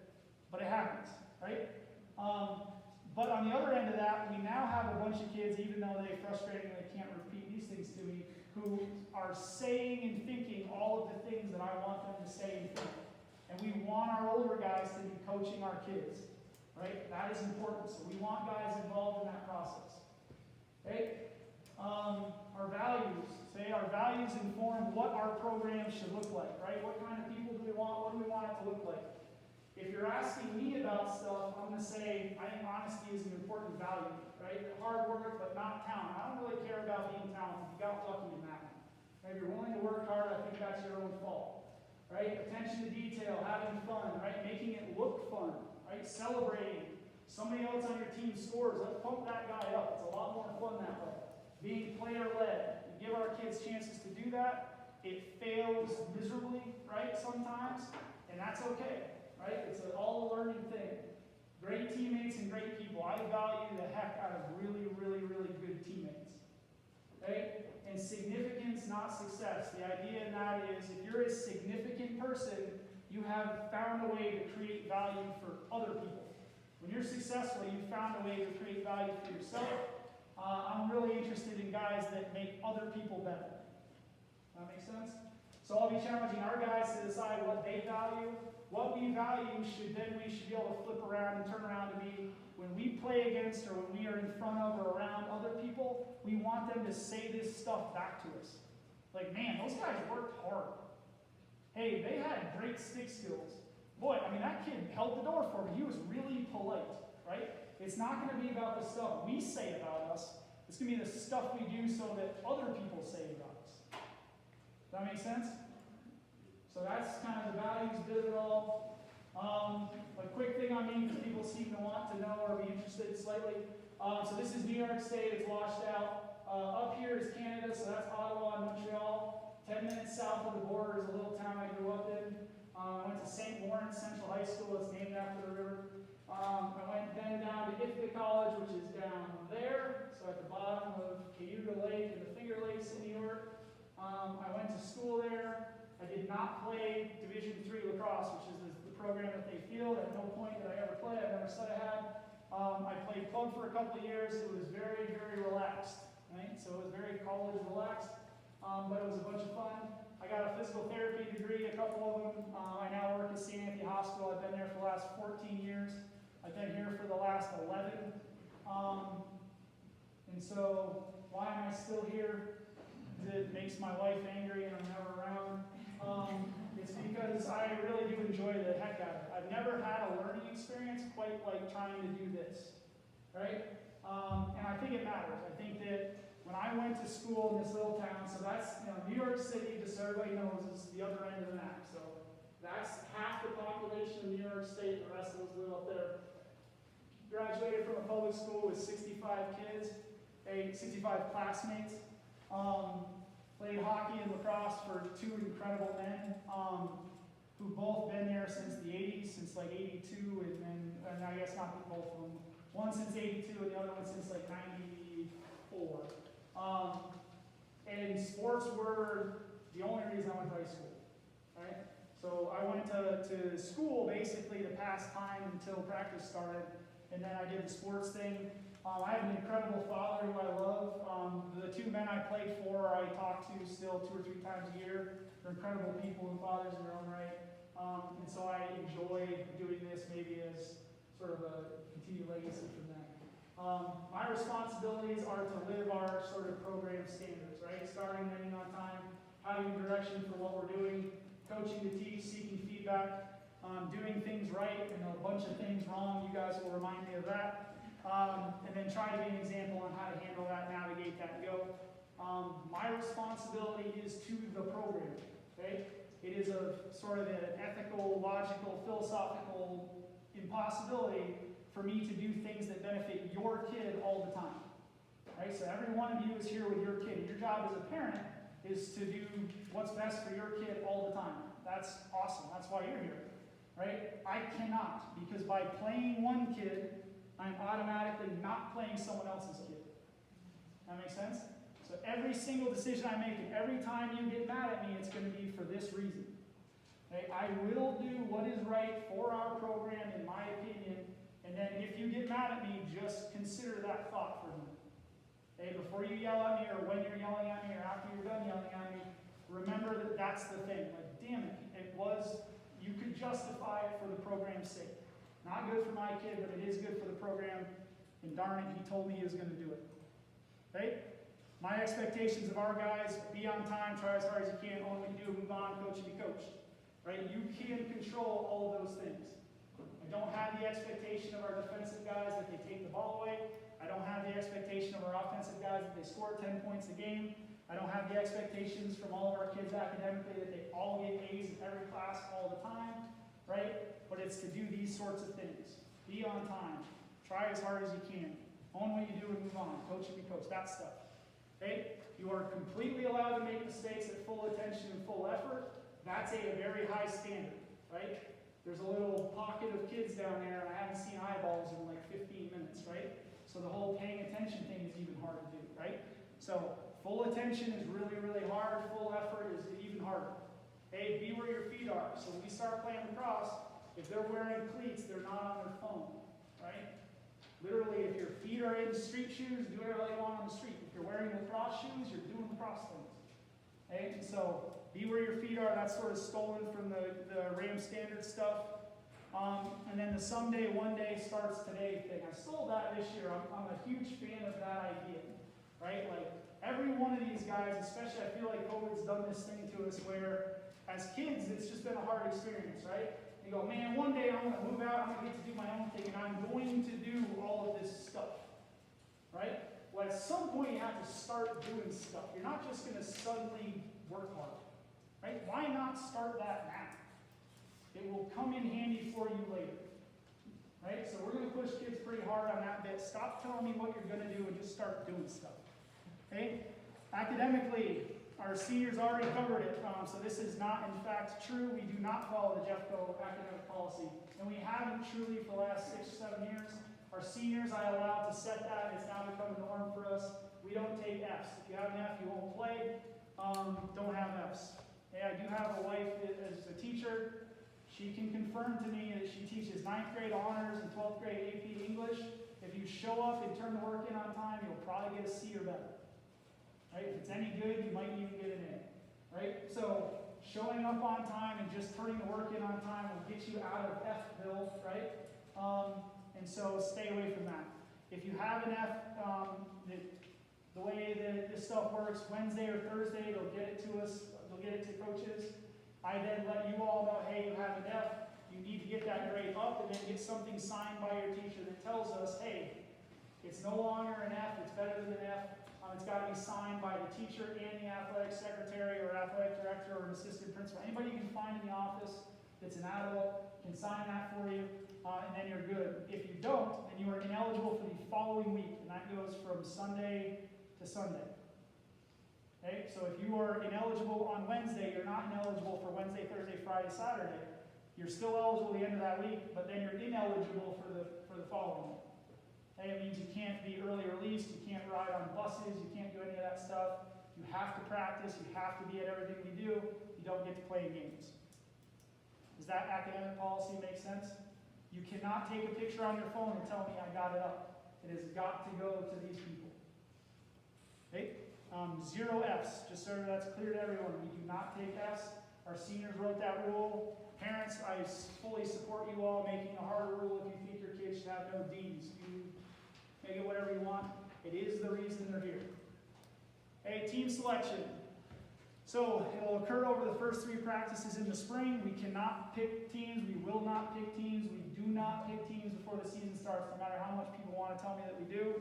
but it happens, right? But on the other end of that, we now have a bunch of kids, even though they frustratingly can't repeat these things to me, who are saying and thinking all of the things that I want them to say and think. And we want our older guys to be coaching our kids, right? That is important. So we want guys involved in that process. Okay? Our values. Say our values inform what our program should look like, right? What kind of people do we want? What do we want it to look like? If you're asking me about stuff, I'm going to say I think honesty is an important value, right? Hard work, but not talent. I don't really care about being talented. You got lucky in that one. Right? If you're willing to work hard, I think that's your own fault. Right? Attention to detail, having fun, right? Making it look fun, right? Celebrating. Somebody else on your team scores, let's pump that guy up. It's a lot more fun that way. Being player-led. We give our kids chances to do that. It fails miserably, right, sometimes, and that's okay. Right? It's all a learning thing. Great teammates and great people. I value the heck out of really, really, really good teammates. Okay? And significance, not success. The idea in that is if you're a significant person, you have found a way to create value for other people. When you're successful, you've found a way to create value for yourself. I'm really interested in guys that make other people better. That make sense? So I'll be challenging our guys to decide what they value. what we value should we should be able to flip around and turn around to be, when we play against or when we are in front of or around other people, we want them to say this stuff back to us. Like, man, those guys worked hard. Hey, they had great stick skills. Boy, I mean, that kid held the door for me. He was really polite, right? It's not going to be about the stuff we say about us. It's going to be the stuff we do so that other people say about us. Does that make sense? So that's kind of the values bit of it all. A quick thing on me, because people seem to want to know or be interested slightly. So this is New York State. It's washed out. Up here is Canada, so that's Ottawa and Montreal. 10 minutes south of the border is a little town I grew up in. I went to St. Lawrence Central High School. It's named after the river. I went then down to Ithaca College, which is down there, so at the bottom of Cayuga Lake and the Finger Lakes in New York. I went to school there. I did not play Division III lacrosse, which is the program that they field. At no point did I ever play. I never said I had. I played club for a couple of years. It was very, very relaxed, right? So it was very college relaxed, but it was a bunch of fun. I got a physical therapy degree, a couple of them. I now work at St. Anthony Hospital. I've been there for the last 14 years. I've been here for the last 11. And so, why am I still here? It makes my wife angry and I'm never around. It's because I really do enjoy the heck out of it. I've never had a learning experience quite like trying to do this, right? And I think it matters. I think that when I went to school in this little town, so that's, New York City, just so everybody knows, is the other end of the map. So that's half the population of New York State, and the rest of us live up there. Graduated from a public school with 65 kids, 65 classmates. Played hockey and lacrosse for two incredible men who've both been there since the 80s, since like 82, and I guess not both of them. One since 82 and the other one since like 94. And sports were the only reason I went to high school, right? So I went to school basically to pass time until practice started, and then I did the sports thing. I have an incredible father who I love. The two men I played for, I talk to still 2 or 3 times a year. They're incredible people and fathers in their own right. And so I enjoy doing this maybe as sort of a continued legacy from them. My responsibilities are to live our sort of program standards, right? Starting and ending on time, having direction for what we're doing, coaching to teach, seeking feedback, doing things right and a bunch of things wrong. You guys will remind me of that. And then try to be an example on how to handle that, navigate that, and go. My responsibility is to the program, okay? It is a sort of an ethical, logical, philosophical impossibility for me to do things that benefit your kid all the time, right? So every one of you is here with your kid. Your job as a parent is to do what's best for your kid all the time. That's awesome. That's why you're here, right? I cannot, because by playing one kid, I'm automatically not playing someone else's kid. That makes sense? So every single decision I make, and every time you get mad at me, it's going to be for this reason. Okay? I will do what is right for our program, in my opinion, and then if you get mad at me, just consider that thought for me. Okay? Before you yell at me, or when you're yelling at me, or after you're done yelling at me, remember that that's the thing. Like, damn it, you could justify it for the program's sake. Not good for my kid, but it is good for the program. And darn it, he told me he was going to do it. Okay? My expectations of our guys, be on time, try as hard as you can, own what you do, move on, coach and be coached. Right? You can control all of those things. I don't have the expectation of our defensive guys that they take the ball away. I don't have the expectation of our offensive guys that they score 10 points a game. I don't have the expectations from all of our kids academically that they all get A's in every class all the time. Right? But it's to do these sorts of things. Be on time. Try as hard as you can. Own what you do and move on. Coach and be coached. That stuff. Okay? You are completely allowed to make mistakes at full attention and full effort. That's a very high standard. Right? There's a little pocket of kids down there, and I haven't seen eyeballs in like 15 minutes. Right? So the whole paying attention thing is even hard to do. Right? So full attention is really, really hard. Full effort is even harder. Hey, be where your feet are. So when we start playing lacrosse, if they're wearing cleats, they're not on their phone, right? Literally, if your feet are in street shoes, do whatever you want on the street. If you're wearing lacrosse shoes, you're doing lacrosse things. Okay? And so be where your feet are. That's sort of stolen from the Ram standard stuff. And then the someday, one day starts today thing. I stole that this year. I'm a huge fan of that idea, right? Like every one of these guys, especially I feel like COVID's done this thing to us where as kids, it's just been a hard experience, right? You go, man, one day I'm going to move out, I'm going to get to do my own thing, and I'm going to do all of this stuff, right? Well, at some point you have to start doing stuff. You're not just going to suddenly work hard, right? Why not start that now? It will come in handy for you later, right? So we're going to push kids pretty hard on that bit. Stop telling me what you're going to do and just start doing stuff, okay? Academically, our seniors already covered it, so this is not in fact true. We do not follow the JEFCO academic policy, and we haven't truly for the last 6 or 7 years. Our seniors, I allowed to set that. It's now become a norm for us. We don't take Fs. If you have an F, you won't play. Don't have Fs. And I do have a wife that is a teacher. She can confirm to me that she teaches 9th grade honors and 12th grade AP English. If you show up and turn the work in on time, you'll probably get a C or better. Right? If it's any good, you might even get an A. Right? So showing up on time and just turning the work in on time will get you out of F-ville, right? And so stay away from that. If you have an F, the way that this stuff works, Wednesday or Thursday, they'll get it to us, they'll get it to coaches. I then let you all know, hey, you have an F, you need to get that grade up and then get something signed by your teacher that tells us, hey, it's no longer an F, it's better than an F. It's got to be signed by the teacher and the athletic secretary or athletic director or an assistant principal. Anybody you can find in the office that's an adult can sign that for you, and then you're good. If you don't, then you are ineligible for the following week, and that goes from Sunday to Sunday. Okay, so if you are ineligible on Wednesday, you're not ineligible for Wednesday, Thursday, Friday, Saturday. You're still eligible at the end of that week, but then you're ineligible for the following week. Okay, it means you can't be early released, you can't ride on buses, you can't do any of that stuff. You have to practice, you have to be at everything we do, you don't get to play games. Does that academic policy make sense? You cannot take a picture on your phone and tell me I got it up. It has got to go to these people. Okay? 0 Fs, just so that's clear to everyone. We do not take Fs. Our seniors wrote that rule. Parents, I fully support you all making a harder rule if you think your kids should have no Ds. You make it whatever you want. It is the reason they're here. Hey, team selection. So it will occur over the first 3 practices in the spring. We cannot pick teams. We will not pick teams. We do not pick teams before the season starts, no matter how much people want to tell me that we do.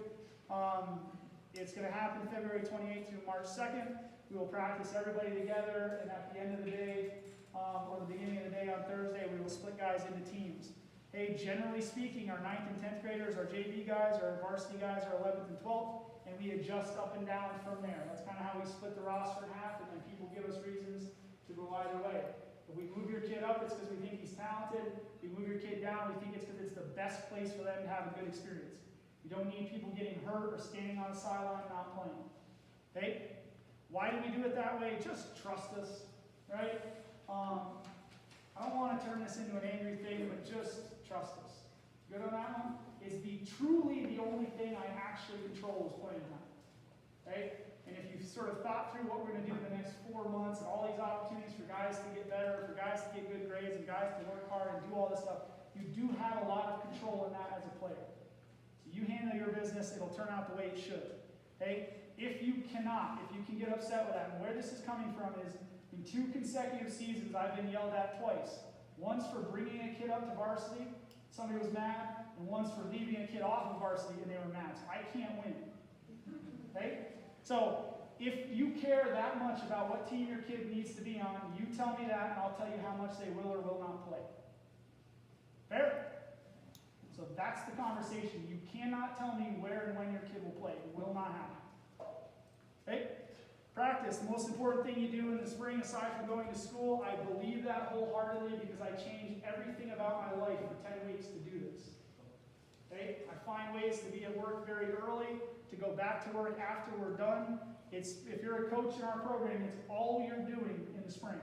It's going to happen February 28th through March 2nd. We will practice everybody together, and at the end of the day, or the beginning of the day on Thursday, we will split guys into teams. Hey, generally speaking, our 9th and 10th graders, our JV guys, our varsity guys are 11th and 12th, and we adjust up and down from there. That's kind of how we split the roster in half, and then people give us reasons to go either way. If we move your kid up, it's because we think he's talented. If we move your kid down, we think it's because it's the best place for them to have a good experience. You don't need people getting hurt or standing on the sideline not playing. Okay? Why do we do it that way? Just trust us, right? I don't want to turn this into an angry thing, but just trust us. Good on that one? Is truly the only thing I actually control is playing time. Right? And if you've sort of thought through what we're going to do in the next 4 months and all these opportunities for guys to get better, for guys to get good grades, and guys to work hard and do all this stuff, you do have a lot of control in that as a player. So you handle your business, it'll turn out the way it should. Okay? If you can get upset with that, and where this is coming from is, in 2 consecutive seasons, I've been yelled at twice. Once for bringing a kid up to varsity, somebody was mad, and once for leaving a kid off of varsity, and they were mad. So I can't win. Okay? So, if you care that much about what team your kid needs to be on, you tell me that, and I'll tell you how much they will or will not play. Fair? So that's the conversation. You cannot tell me where and when your kid will play. It will not happen. Okay? Practice, the most important thing you do in the spring, aside from going to school, I believe that wholeheartedly because I changed everything about my life for 10 weeks to do this. Okay? I find ways to be at work very early, to go back to work after we're done. If you're a coach in our program, it's all you're doing in the spring.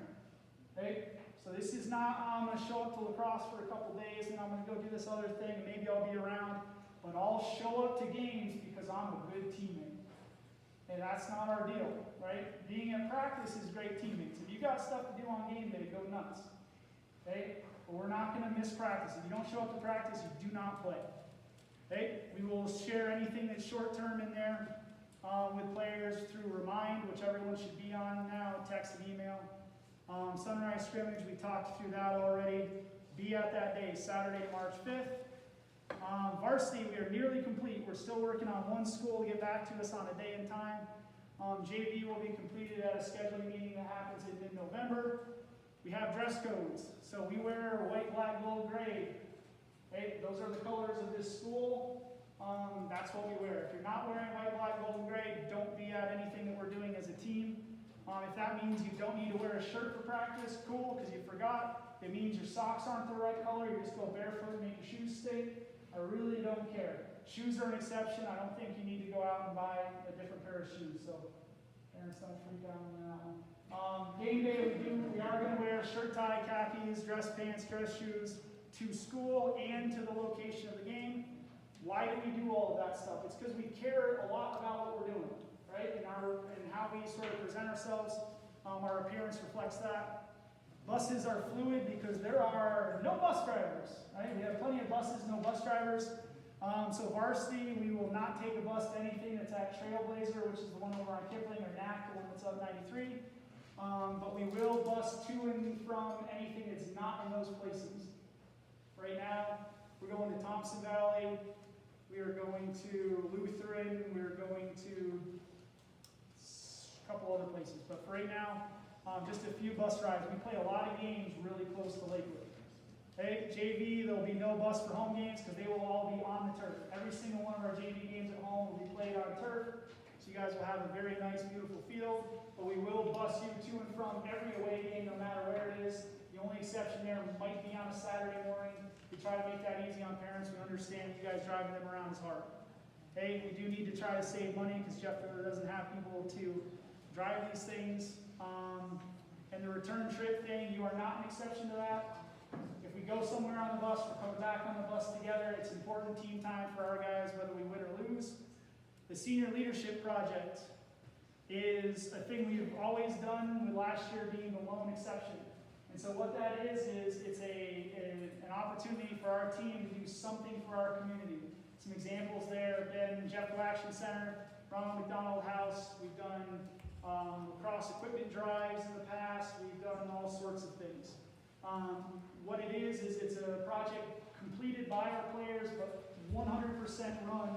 Okay? So this is not, I'm going to show up to lacrosse for a couple days and I'm going to go do this other thing and maybe I'll be around, but I'll show up to games because I'm a good teammate. And that's not our deal, right? Being at practice is great teammates. If you got stuff to do on game day, go nuts. Okay? But we're not going to miss practice. If you don't show up to practice, you do not play. Okay? We will share anything that's short term in there with players through Remind, which everyone should be on now, text and email. Sunrise scrimmage, we talked through that already. Be at that day, Saturday, March 5th. Varsity, we are nearly complete. We're still working on one school to get back to us on a day and time. JV will be completed at a scheduling meeting that happens in mid-November. We have dress codes. So we wear white, black, gold, gray. Okay, those are the colors of this school. That's what we wear. If you're not wearing white, black, gold, and gray, don't be at anything that we're doing as a team. If that means you don't need to wear a shirt for practice, cool, because you forgot. It means your socks aren't the right color. You just go barefoot and make your shoes stink. I really don't care. Shoes are an exception. I don't think you need to go out and buy a different pair of shoes. So parents don't freak out on that one. Game day, we are going to wear shirt, tie, khakis, dress pants, dress shoes to school and to the location of the game. Why do we do all of that stuff? It's because we care a lot about what we're doing, right? And how we sort of present ourselves. Our appearance reflects that. Buses are fluid because there are no bus drivers, right? We have plenty of buses, no bus drivers. So varsity, we will not take a bus to anything that's at Trailblazer, which is the one over on Kipling, or NAC, the one that's up 93. But we will bus to and from anything that's not in those places. Right now, we're going to Thompson Valley, we are going to Lutheran, we're going to a couple other places. But for right now, just a few bus rides. We play a lot of games really close to Lakewood. Okay, JV, there will be no bus for home games because they will all be on the turf. Every single one of our JV games at home will be played on turf. So you guys will have a very nice, beautiful field. But we will bus you to and from every away game, no matter where it is. The only exception there might be on a Saturday morning. We try to make that easy on parents. We understand you guys driving them around is hard. Okay, we do need to try to save money because Jeff Filler doesn't have people to drive these things. And the return trip thing, you are not an exception to that. If we go somewhere on the bus, we're coming back on the bus together. It's important team time for our guys, whether we win or lose. The Senior Leadership Project is a thing we've always done, with last year being the lone exception. And so what that is it's an opportunity for our team to do something for our community. Some examples there have been Jeff Action Center, Ronald McDonald House. We've done lacrosse equipment drives in the past. We've done all sorts of things. What it is it's a project completed by our players, but 100% run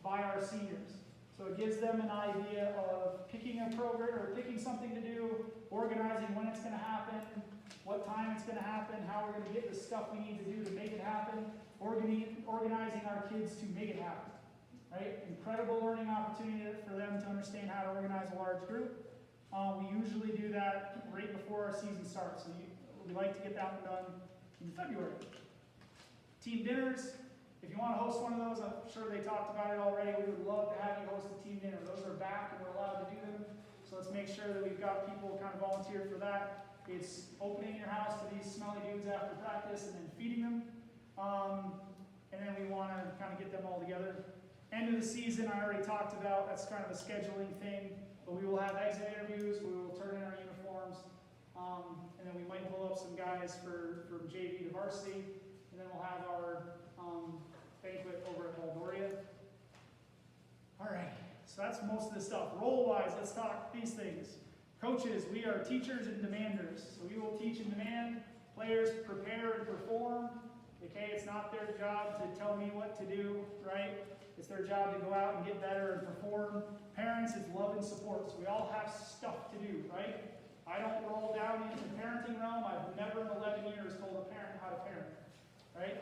by our seniors. So it gives them an idea of picking a program or picking something to do, organizing when it's going to happen, what time it's going to happen, how we're going to get the stuff we need to do to make it happen, organizing our kids to make it happen. Right? Incredible learning opportunity for them to understand how to organize a large group. We usually do that right before our season starts. So we like to get that one done in February. Team dinners. If you want to host one of those, I'm sure they talked about it already. We would love to have you host a team dinner. Those are back and we're allowed to do them. So let's make sure that we've got people kind of volunteer for that. It's opening your house to these smelly dudes after practice and then feeding them. And then we want to kind of get them all together. End of the season, I already talked about. That's kind of a scheduling thing. But we will have exit interviews. We will turn in our uniforms. And then we might pull up some guys from JV to varsity. And then we'll have our banquet over at Valdoria. All right, so that's most of the stuff. Role-wise, let's talk these things. Coaches, we are teachers and demanders. So we will teach and demand. Players prepare and perform. Okay, it's not their job to tell me what to do, right? It's their job to go out and get better and perform. Parents, it's love and support. So we all have stuff to do, right? I don't roll down into the parenting realm. I've never in 11 years told a parent how to parent, right?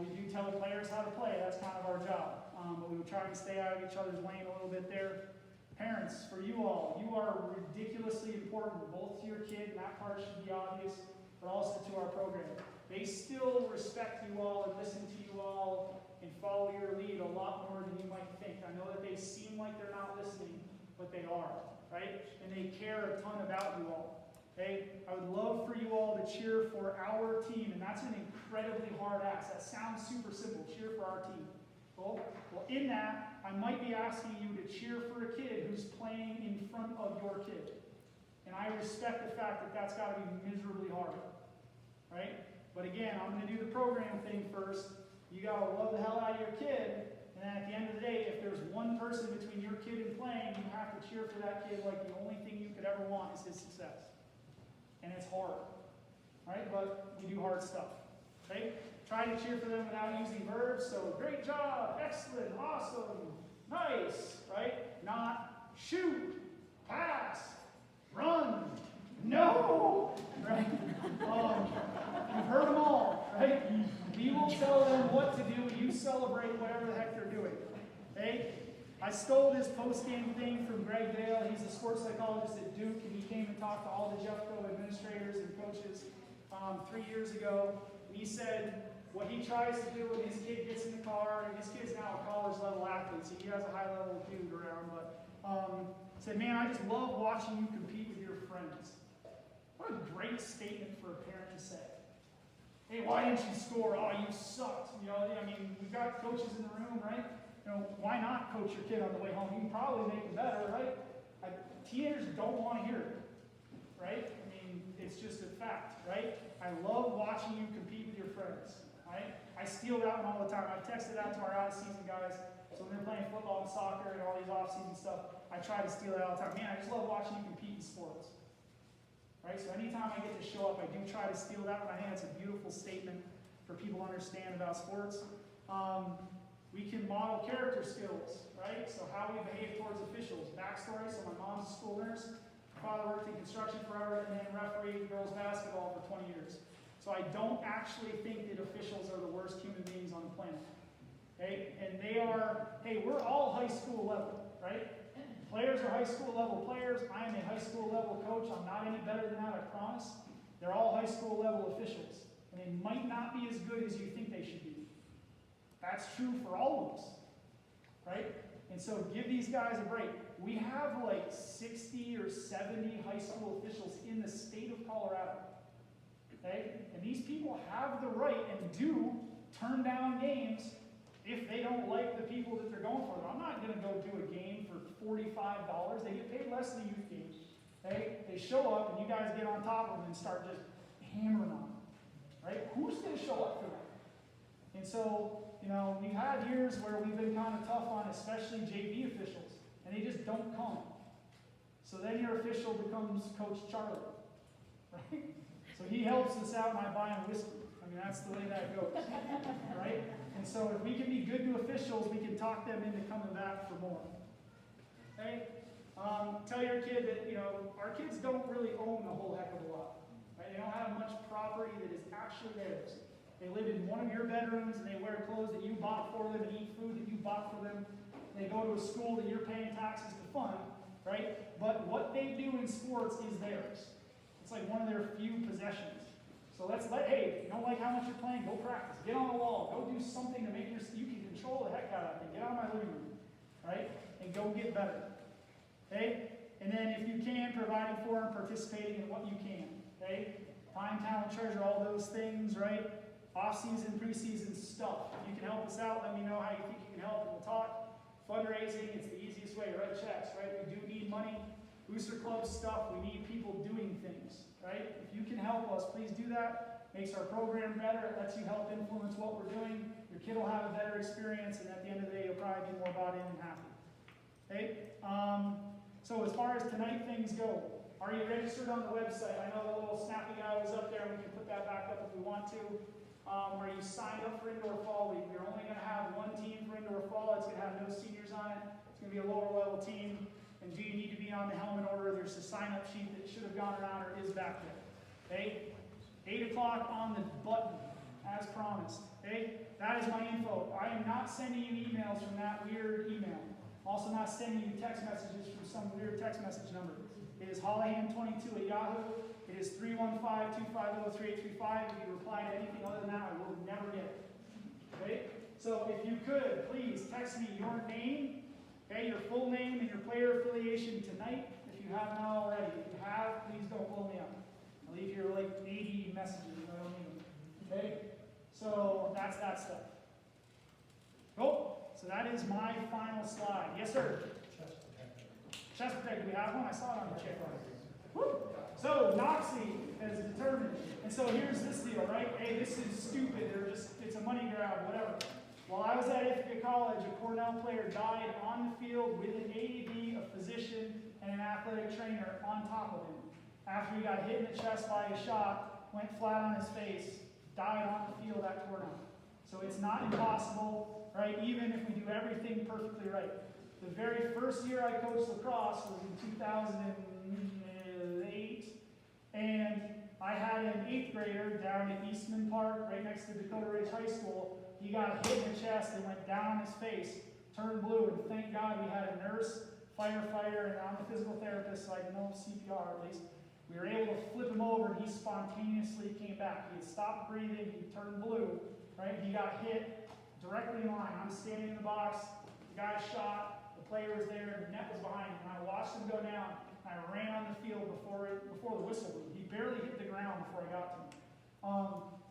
We do tell the players how to play. That's kind of our job. But we will try to stay out of each other's lane a little bit there. Parents, for you all, you are ridiculously important, both to your kid, and that part should be obvious, but also to our program. They still respect you all and listen to you all and follow your lead a lot more than you might think. I know that they seem like they're not listening, but they are, right? And they care a ton about you all. Okay? I would love for you all to cheer for our team, and that's an incredibly hard ask. That sounds super simple, cheer for our team. Well, in that, I might be asking you to cheer for a kid who's playing in front of your kid. And I respect the fact that that's got to be miserably hard, right? But again, I'm going to do the program thing first. You got to love the hell out of your kid. And then at the end of the day, if there's one person between your kid and playing, you have to cheer for that kid like the only thing you could ever want is his success. And it's hard, right? But we do hard stuff, right? Try to cheer for them without using verbs. So great job, excellent, awesome, nice, right? Not shoot, pass, run, no, right? You've heard them all, right? We will tell them what to do. You celebrate whatever the heck they're doing, okay? I stole this post-game thing from Greg Dale. He's a sports psychologist at Duke, and he came and talked to all the Jeffco administrators and coaches 3 years ago. And he said what he tries to do when his kid gets in the car, and his kid's now a college-level athlete, so he has a high-level dude around, but said, man, I just love watching you compete with your friends. What a great statement for a parent to say. Hey, why didn't you score? Oh, you sucked. You know, I mean, we've got coaches in the room, right? You know, why not coach your kid on the way home? You can probably make them better, right? Teenagers don't want to hear it, right? I mean, it's just a fact, right? I love watching you compete with your friends, right? I steal that one all the time. I've texted out to our out-of-season guys. So when they're playing football and soccer and all these off-season stuff, I try to steal that all the time. Man, I just love watching you compete in sports. Right? So anytime I get to show up, I do try to steal that one. I think that's a beautiful statement for people to understand about sports. We can model character skills, right? So how we behave towards officials. Backstory, so my mom's a school nurse. My father worked in construction forever and then refereed girls basketball for 20 years. So I don't actually think that officials are the worst human beings on the planet. Okay? And they are, hey, we're all high school level, right? Players are high school level players. I am a high school level coach. I'm not any better than that, I promise. They're all high school level officials. And they might not be as good as you think they should be. That's true for all of us, right? And so give these guys a break. We have like 60 or 70 high school officials in the state of Colorado. Okay? And these people have the right and do turn down games if they don't like the people that they're going for. I'm not going to go do a game for $45. They get paid less than a youth game. Okay? They show up and you guys get on top of them and start just hammering on them. Right? Who's going to show up for that? And so, you know, we've had years where we've been kind of tough on especially JV officials, and they just don't come. So then your official becomes Coach Charlie. Right? So he helps us out and I buy him whiskey. I mean, that's the way that goes. Right? And so if we can be good to officials, we can talk them into coming back for more. Okay? Tell your kid that, you know, our kids don't really own a whole heck of a lot. Right? They don't have much property that is actually theirs. They live in one of your bedrooms and they wear clothes that you bought for them and eat food that you bought for them. They go to a school that you're paying taxes to fund, right? But what they do in sports is theirs. It's like one of their few possessions. So hey, you don't like how much you're playing, go practice. Get on the wall. Go do something to make you can control the heck out of that thing. Get out of my living room, right? And go get better. Okay? And then if you can, providing for and participating in what you can. Okay? Time, talent, treasure, all those things, right? Off-season, preseason stuff. If you can help us out, let me know how you think you can help, and we'll talk. Fundraising, it's the easiest way, write checks, right? We do need money. Booster club stuff, we need people doing things, right? If you can help us, please do that. Makes our program better. It lets you help influence what we're doing. Your kid will have a better experience, and at the end of the day, you'll probably be more bought in and happy. Okay? So as far as tonight things go, are you registered on the website? I know the little snappy guy was up there. We can put that back up if we want to. Are you signed up for Indoor Fall League? We're only going to have one team for Indoor Fall. It's going to have no seniors on it. It's going to be a lower level team. And do you need to be on the helmet order? There's a sign-up sheet that should have gone around or is back there. Okay? 8 o'clock on the button, as promised. Okay? That is my info. I am not sending you emails from that weird email. Also not sending you text messages from some weird text message number. It is Hollahan22 at Yahoo. It is 315-250-3835. If you reply to anything other than that, I will never get it. Okay? So if you could, please text me your name, okay, your full name and your player affiliation tonight, if you have not already. If you have, please don't blow me up. I'll leave here like 80 messages if I don't need them. Okay? So that's that stuff. Cool? is my final slide. Yes, sir? Chest protector, we have one? I saw it on the check line. Woo! So, Noxie has determined, and so here's this deal, right? Hey, this is stupid, it's a money grab, whatever. While I was at Ithaca College, a Cornell player died on the field with an AED, a physician, and an athletic trainer on top of him. After he got hit in the chest by a shot, went flat on his face, died on the field at Cornell. So it's not impossible, right? Even if we do everything perfectly right. The very first year I coached lacrosse was in 2008, and I had an 8th grader down at Eastman Park, right next to Dakota Ridge High School. He got hit in the chest and went down on his face, turned blue, and thank God we had a nurse, firefighter, and I'm a physical therapist, so I know CPR at least. We were able to flip him over, and he spontaneously came back. He had stopped breathing, he turned blue, right? He got hit directly in line. I'm standing in the box, the guy shot, the player was there, and the net was behind him. And I watched him go down, and I ran on the field before the whistle blew. He barely hit the ground before I got to him.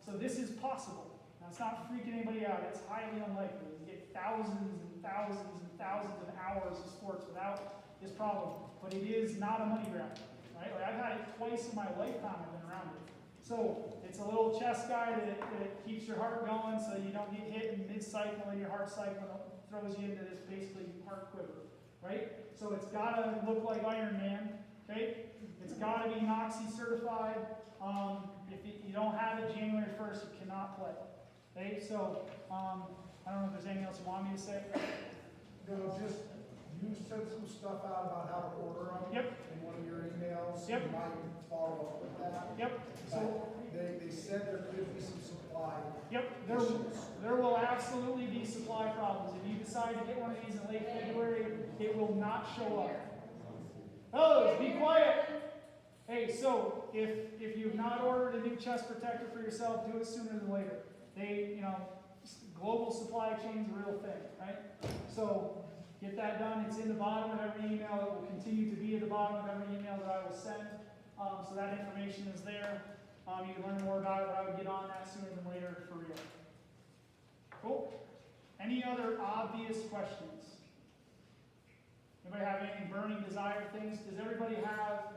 So this is possible. Now, it's not freaking anybody out. It's highly unlikely. You get thousands and thousands and thousands of hours of sports without this problem. But it is not a money grab, right? Like, I've had it twice in my lifetime I've been around it. So it's a little chest guy that keeps your heart going so you don't get hit in mid-cycle and your heart cycle throws you into this basically heart quiver, right? So it's got to look like Iron Man, okay? It's got to be Noxie certified. If you don't have it January 1st, you cannot play. Okay, so I don't know if there's anything else you want me to say. No, just, you sent some stuff out about how to order them. Yep. In one of your emails. Yep. You might follow up with that. Yep. So They said there could be some supply. yep, there will absolutely be supply problems. If you decide to get one of these in late February, it will not show up. Fellas, be quiet. Hey, so if you've not ordered a new chest protector for yourself, do it sooner than later. Global supply chain's a real thing, right? So get that done. It's in the bottom of every email. It will continue to be at the bottom of every email that I will send. So that information is there. You can learn more about it, but I would get on that sooner than later for real. Cool. Any other obvious questions? Anybody have any burning desire things? Does everybody have?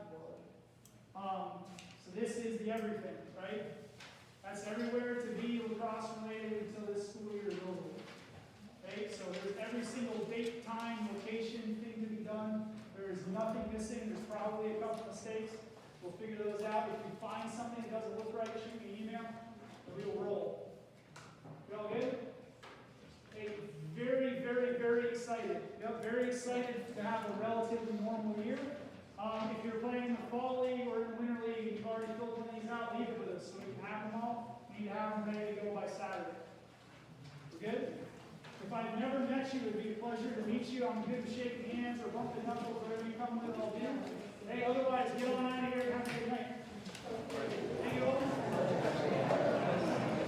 So this is the everything, right? That's everywhere to be lacrosse related until this school year is over. Okay, so there's every single date, time, location, thing to be done. There is nothing missing. There's probably a couple mistakes. We'll figure those out. If you find something that doesn't look right, shoot me an email, and we'll roll. You all good? Hey, very, very, very excited. Yep, very excited to have a relatively normal year. If you're playing in the fall league or in the winter league and you've already filled one of these out, leave it with us so we can have them all. We need to have them ready to go by Saturday. We're good? If I've never met you, it would be a pleasure to meet you. I'm good at shaking hands or bumping